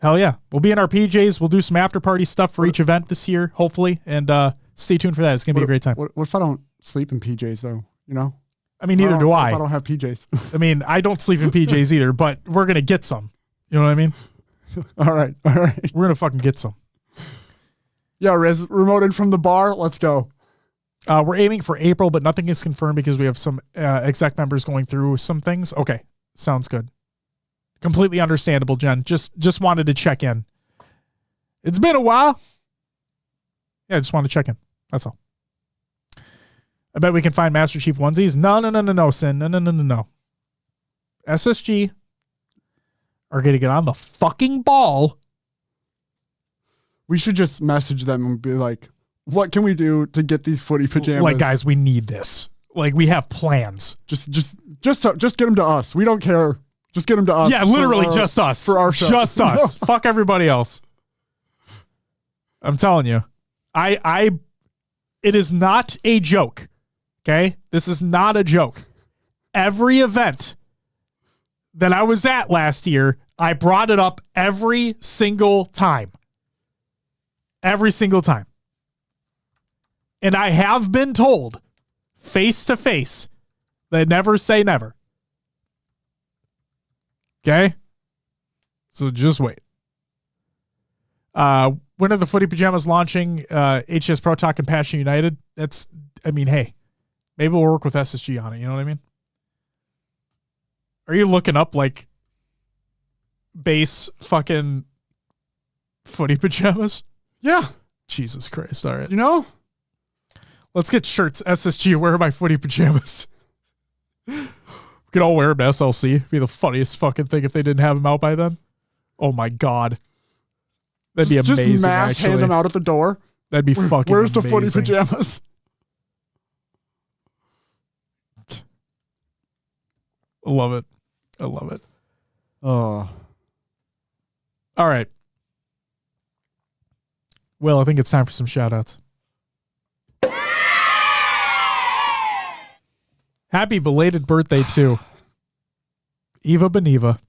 Hell yeah. We'll be in our PJs. We'll do some after party stuff for each event this year, hopefully. And stay tuned for that. It's going to be a great time. What if I don't sleep in PJs though? You know? I mean, neither do If I. I don't have PJs. I mean, I don't sleep in PJs either, but we're going to get some. You know what I mean? All right. We're going to fucking get some. Yeah, Riz, remote in from the bar. Let's go. We're aiming for April, but nothing is confirmed because we have some exec members going through some things. Okay. Sounds good. Completely understandable, Jen. Just wanted to check in. It's been a while. Yeah, I just wanted to check in. That's all. I bet we can find Master Chief onesies. No, Sin. No. SSG are going to get on the fucking ball. We should just message them and be like, what can we do to get these footy pajamas? Like, guys, we need this. Like, we have plans. Just get them to us. We don't care. Just get them to us. Yeah, literally just us. for our show. Just us. Fuck everybody else. I'm telling you. It is not a joke. Okay? This is not a joke. Every event that I was at last year, I brought it up every single time. Every single time. And I have been told face to face that never say never. Okay? So just wait. When are the footy pajamas launching? HS Pro Talk and Passion United. Hey, maybe we'll work with SSG on it. You know what I mean? Are you looking up like base fucking footy pajamas? Yeah. Jesus Christ. All right. You know? Let's get shirts. SSG, where are my footy pajamas? We could all wear them to SLC. It'd be the funniest fucking thing if they didn't have them out by then. Oh my God. That'd be amazing, Just mass actually. hand them out at the door. That'd be fucking Where's the amazing. footy pajamas? I love it. I love it. Oh. All right. Well, I think it's time for some shout outs. Happy belated birthday to Eva Beneva.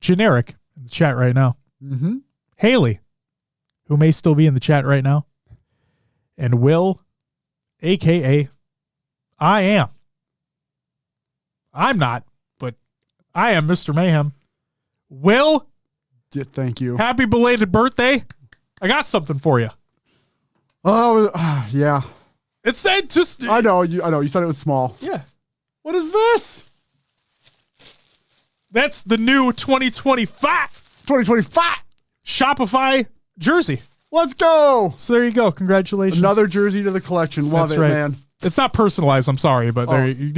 Generic in the chat right now. Mm-hmm. Haley, who may still be in the chat right now. And Will, a.k.a. I am. I'm not, but I am Mr. Mayhem. Will, Yeah, thank you. happy belated birthday. I got something for you. Oh, yeah. It said just... I know. You said it was small. Yeah. What is this? That's the new 2025 2025. Shopify jersey. Let's go. So there you go. Congratulations. Another jersey to the collection. Love That's it, right. man. It's not personalized. I'm sorry, but there you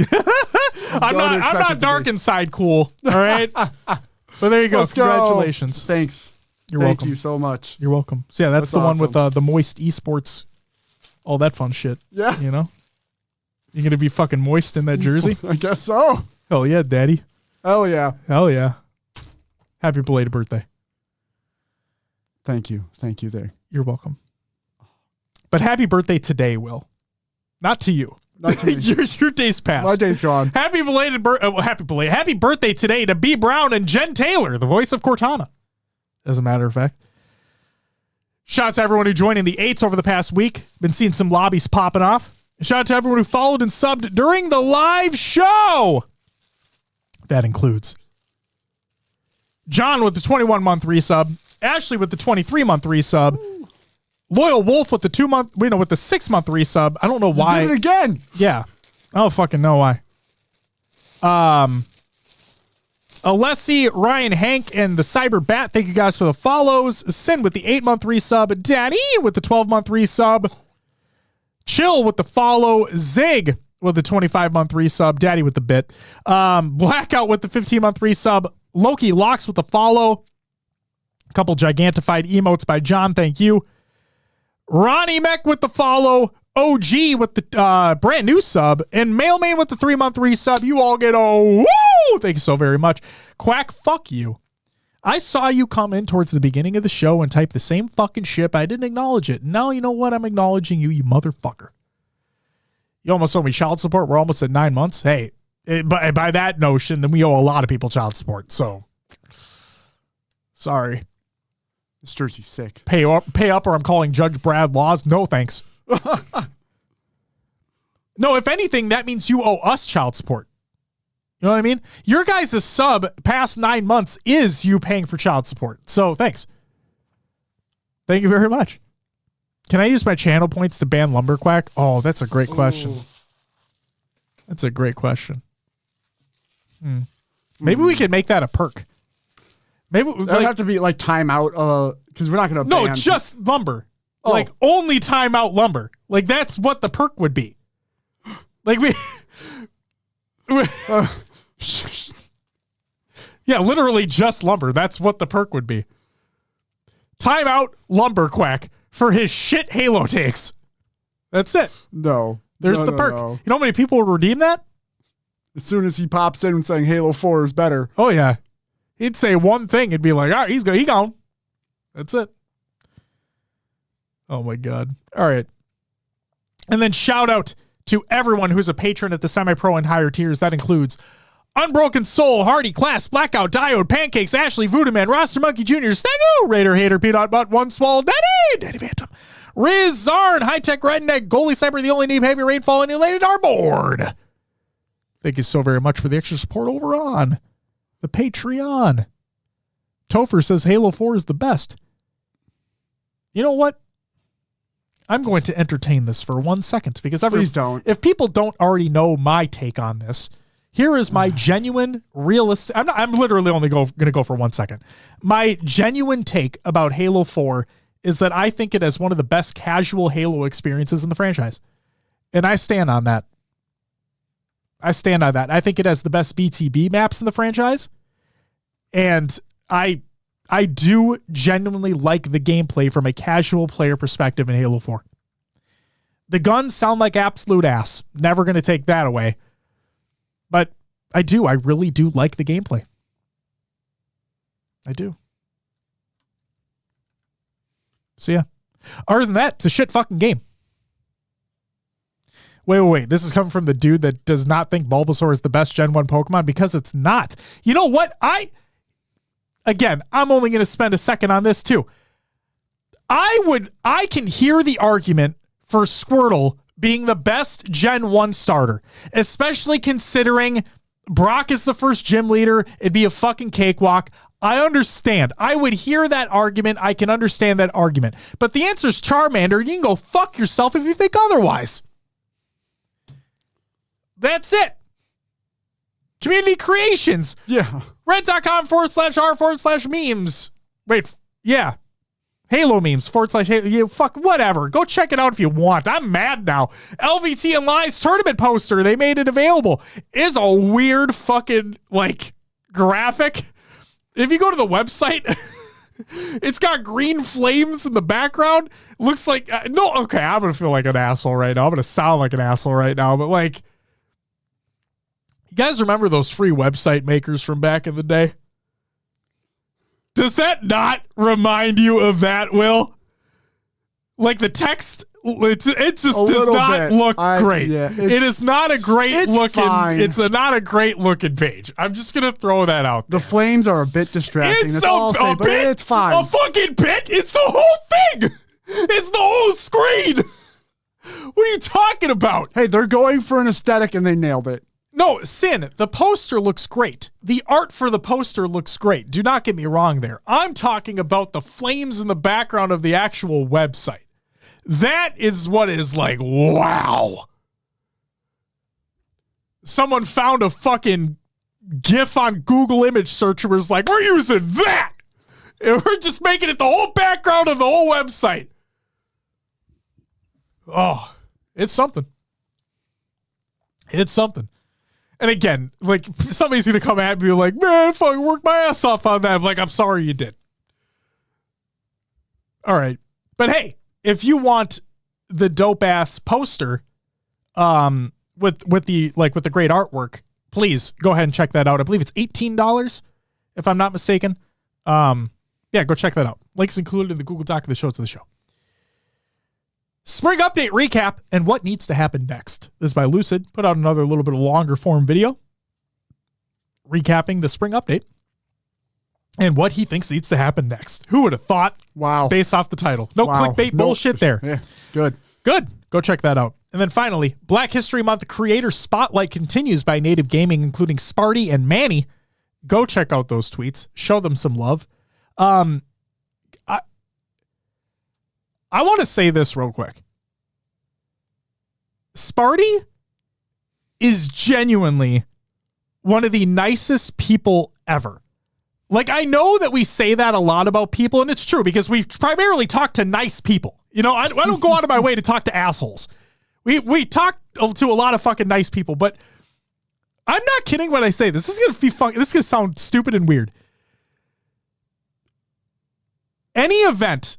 I'm not dark inside cool. All right. But there you go. Let's go. Congratulations. Thanks. You're Thank welcome. you so much. You're welcome. So yeah, that's That's the one with awesome. the Moist Esports, all that fun shit. Yeah. You know? You're going to be fucking moist in that jersey? I guess so. Hell yeah, daddy. Hell yeah. Hell yeah. Happy belated birthday. Thank you. Thank you there. You're welcome. But happy birthday today, Will. Not to you. Not to me. your day's passed. My day's gone. Happy birthday today to B Brown and Jen Taylor, the voice of Cortana. As a matter of fact. Shout out to everyone who joined in the 8s over the past week. Been seeing some lobbies popping off. Shout out to everyone who followed and subbed during the live show. That includes John with the 21-month resub, Ashley with the 23-month resub, Loyal Wolf with the 6-month resub. I don't know why. You did it again. Yeah. I don't fucking know why. Alessi, Ryan, Hank, and the Cyber Bat, thank you guys for the follows. Sin with the 8-month resub. Danny with the 12-month resub. Chill with the follow. Zig with the 25-month resub. Daddy with the bit. Blackout with the 15-month resub. Loki Locks with the follow. A couple gigantified emotes by John, thank you. Ronnie Meck with the follow. OG with the brand new sub, and Mailman with the 3-month resub. You all get a woo! Thank you so very much. Quack, fuck you. I saw you come in towards the beginning of the show and type the same fucking shit, but I didn't acknowledge it. Now you know what? I'm acknowledging you, you motherfucker. You almost owe me child support. We're almost at 9 months. Hey, by that notion, then we owe a lot of people child support. So, sorry. This jersey's sick. Pay up or I'm calling Judge Brad Laws. No, thanks. No, if anything, that means you owe us child support. You know what I mean? Your guys' sub past 9 months is you paying for child support. So thanks. Thank you very much. Can I use my channel points to ban Lumberquack? Oh, that's a great question. Ooh. That's a great question. Maybe we could make that a perk. Maybe That would have to be like timeout, because we're not going to ban. No, just lumber. Oh. Like only timeout lumber. Like that's what the perk would be. Like yeah, literally just lumber. That's what the perk would be. Timeout Lumberquack for his shit Halo takes. That's it. No. There's No, the no, perk. no. You know how many people would redeem that? As soon as he pops in saying Halo 4 is better. Oh yeah. He'd say one thing. It'd be like, all right, he gone. That's it. Oh my God. All right. And then shout out to everyone who's a patron at the semi-pro and higher tiers. That includes Unbroken Soul, Hardy, Class, Blackout, Diode, Pancakes, Ashley, Voodoo Man, Roster Monkey Jr., Stego, Raider, Hater, Peanut Butt, One Swallow, Daddy Phantom, Riz, Zarn, High Tech Redneck, Goalie Cyber, The Only Name, Heavy Rainfall, and Elated Our Board. Thank you so very much for the extra support over on the Patreon. Topher says Halo 4 is the best. You know what? I'm going to entertain this for 1 second because Please don't. If people don't already know my take on this, here is my genuine, realistic. I'm literally only going to go for 1 second. My genuine take about Halo 4 is that I think it has one of the best casual Halo experiences in the franchise, and I stand on that. I think it has the best BTB maps in the franchise, and I do genuinely like the gameplay from a casual player perspective in Halo 4. The guns sound like absolute ass. Never going to take that away. But I really do like the gameplay. I do. So yeah. Other than that, it's a shit fucking game. Wait. This is coming from the dude that does not think Bulbasaur is the best Gen 1 Pokemon because it's not. You know what? Again, I'm only going to spend a second on this too. I can hear the argument for Squirtle being the best Gen 1 starter, especially considering Brock is the first gym leader. It'd be a fucking cakewalk. I understand. I would hear that argument. I can understand that argument. But the answer is Charmander. You can go fuck yourself if you think otherwise. That's it. Community creations. Yeah. Red.com/r/memes. Wait, yeah. Halo memes /Halo. Fuck, whatever. Go check it out if you want. I'm mad now. LVT and Lies tournament poster. They made it available. It's a weird fucking, graphic. If you go to the website, it's got green flames in the background. Looks like, I'm going to feel like an asshole right now. I'm going to sound like an asshole right now, but you guys remember those free website makers from back in the day? Does that not remind you of that, Will? Like the text, it just does not look great. Yeah, it is not a great looking. Fine. It's not a great looking page. I'm just gonna throw that out there. The flames are a bit distracting. That's all I'll say, but it's fine. A fucking bit. It's the whole thing. It's the whole screen. What are you talking about? Hey, they're going for an aesthetic and they nailed it. No, Sin, the poster looks great. The art for the poster looks great. Do not get me wrong there. I'm talking about the flames in the background of the actual website. That is what is wow. Someone found a fucking GIF on Google image search and was like, we're using that. And we're just making it the whole background of the whole website. Oh, it's something. It's something. And again, somebody's going to come at me and be like, man, I fucking worked my ass off on that. I'm like, I'm sorry you did. All right. But hey, if you want the dope ass poster with the great artwork, please go ahead and check that out. I believe it's $18 if I'm not mistaken. Yeah, go check that out. Links included in the Google Doc of the show to the show. Spring update recap and what needs to happen next. This is by Lucid. Put out another little bit of longer form video recapping the spring update and what he thinks needs to happen next. Who would have thought? Wow. Based off the title. No clickbait bullshit there. Yeah, good. Good. Go check that out. And then finally, Black History Month Creator Spotlight continues by Native Gaming, including Sparty and Manny. Go check out those tweets. Show them some love. I want to say this real quick. Sparty is genuinely one of the nicest people ever. Like, I know that we say that a lot about people, and it's true because we primarily talk to nice people. You know, I don't go out of my way to talk to assholes. We talk to a lot of fucking nice people, but I'm not kidding when I say this. This is gonna sound stupid and weird. Any event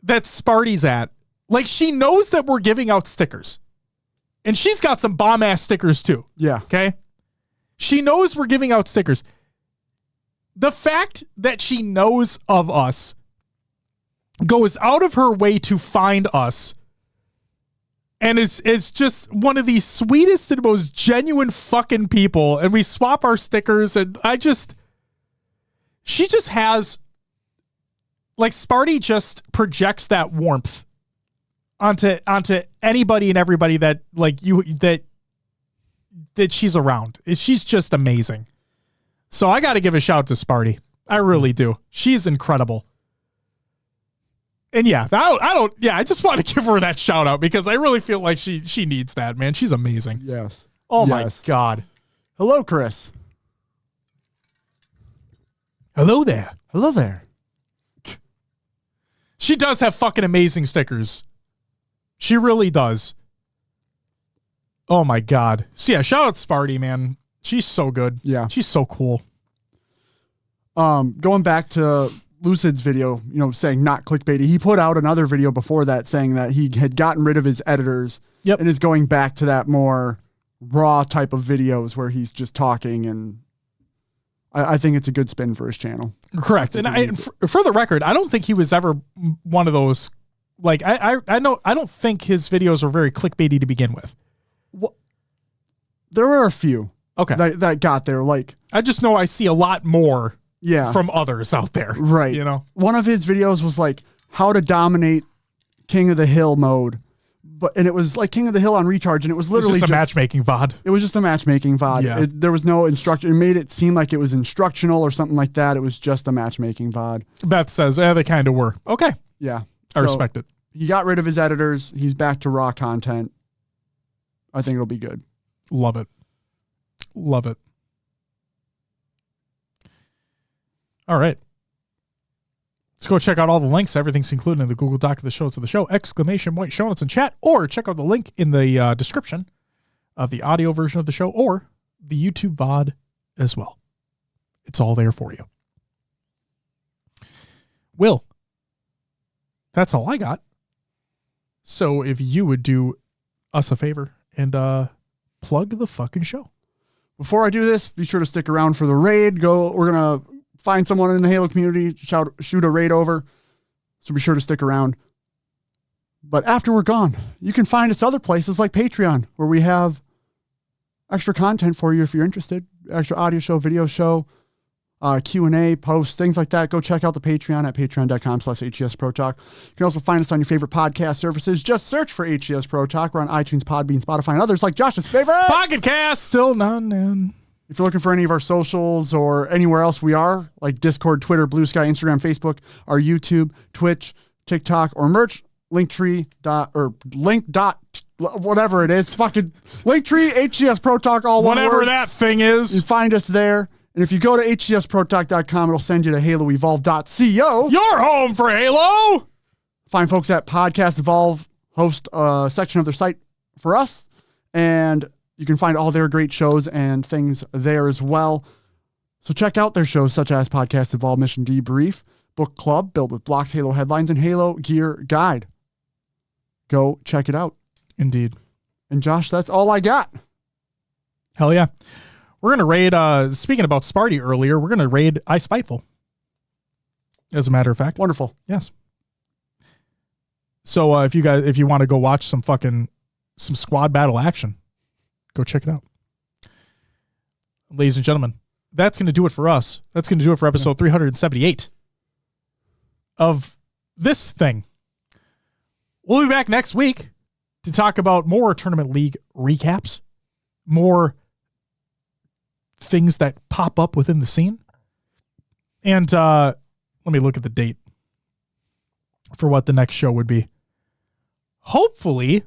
that Sparty's at, like, she knows that we're giving out stickers. And she's got some bomb-ass stickers too. Yeah. Okay? She knows we're giving out stickers. The fact that she knows of us, goes out of her way to find us, and it's just one of the sweetest and most genuine fucking people, and we swap our stickers, and she just has, like, Sparty just projects that warmth onto anybody and everybody that, like, that she's around. She's just amazing. So I got to give a shout to Sparty. I really do. She's incredible. And yeah, I just want to give her that shout out because I really feel like she needs that, man. She's amazing. Yes. Oh Yes. my God. Hello, Chris. Hello there. Hello there. She does have fucking amazing stickers. She really does. Oh my God. So yeah, shout out Sparty, man. She's so good. Yeah. She's so cool. Going back to Lucid's video, saying not clickbaity, he put out another video before that saying that he had gotten rid of his editors. Yep. And is going back to that more raw type of videos where he's just talking, and I think it's a good spin for his channel. Correct. And for the record, I don't think he was ever one of those, like, I don't think his videos were very clickbaity to begin with. Well, there were a few. Okay. That got there. Like, I just know I see a lot more yeah, from others out there. right. One of his videos was like how to dominate King of the Hill mode, and it was like King of the Hill on recharge, and it was literally just a matchmaking VOD. It was just a matchmaking VOD. Yeah. There was no instruction. It made it seem like it was instructional or something like that. It was just a matchmaking VOD. Beth says, they kind of were. Okay. Yeah. I respect it. He got rid of his editors. He's back to raw content. I think it'll be good. Love it. Love it. All right. Let's go check out all the links. Everything's included in the Google Doc of the show to the show. ! Show notes in chat, or check out the link in the description of the audio version of the show or the YouTube VOD as well. It's all there for you. Will, that's all I got. So if you would do us a favor and plug the fucking show. Before I do this, be sure to stick around for the raid. We're going to find someone in the Halo community, shoot a raid over. So be sure to stick around. But after we're gone, you can find us other places like Patreon, where we have extra content for you if you're interested. Extra audio show, video show, Q&A, posts, things like that. Go check out the Patreon at patreon.com/HCS Pro Talk. You can also find us on your favorite podcast services. Just search for HCS Pro Talk. We're on iTunes, Podbean, Spotify, and others like Josh's favorite Pocket Cast, still none in. If you're looking for any of our socials or anywhere else we are, like Discord, Twitter, Blue Sky, Instagram, Facebook, our YouTube, Twitch, TikTok, or merch, Linktree whatever it is, fucking Linktree, HCS Pro Talk, all one whatever word. that thing is. You find us there. And if you go to hcsprotalk.com, it'll send you to haloevolve.co. You're home for Halo. Find folks at Podcast Evolve host a section of their site for us. And you can find all their great shows and things there as well. So check out their shows such as Podcast Evolve, Mission Debrief, Book Club, Build with Blocks, Halo Headlines, and Halo Gear Guide. Go check it out. Indeed. And Josh, that's all I got. Hell yeah. We're going to raid, speaking about Sparty earlier, we're going to raid I Spiteful. As a matter of fact. Wonderful. Yes. So if you want to go watch some squad battle action, go check it out. Ladies and gentlemen, that's going to do it for us. That's going to do it for episode 378 of this thing. We'll be back next week to talk about more Tournament League recaps, more things that pop up within the scene. And let me look at the date for what the next show would be. Hopefully,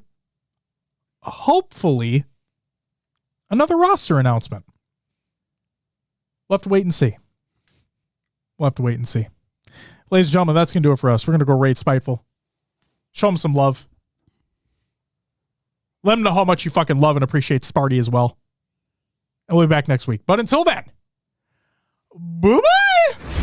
another roster announcement. We'll have to wait and see. Ladies and gentlemen, that's going to do it for us. We're going to go raid Spiteful. Show them some love. Let them know how much you fucking love and appreciate Sparty as well. And we'll be back next week. But until then, bye-bye!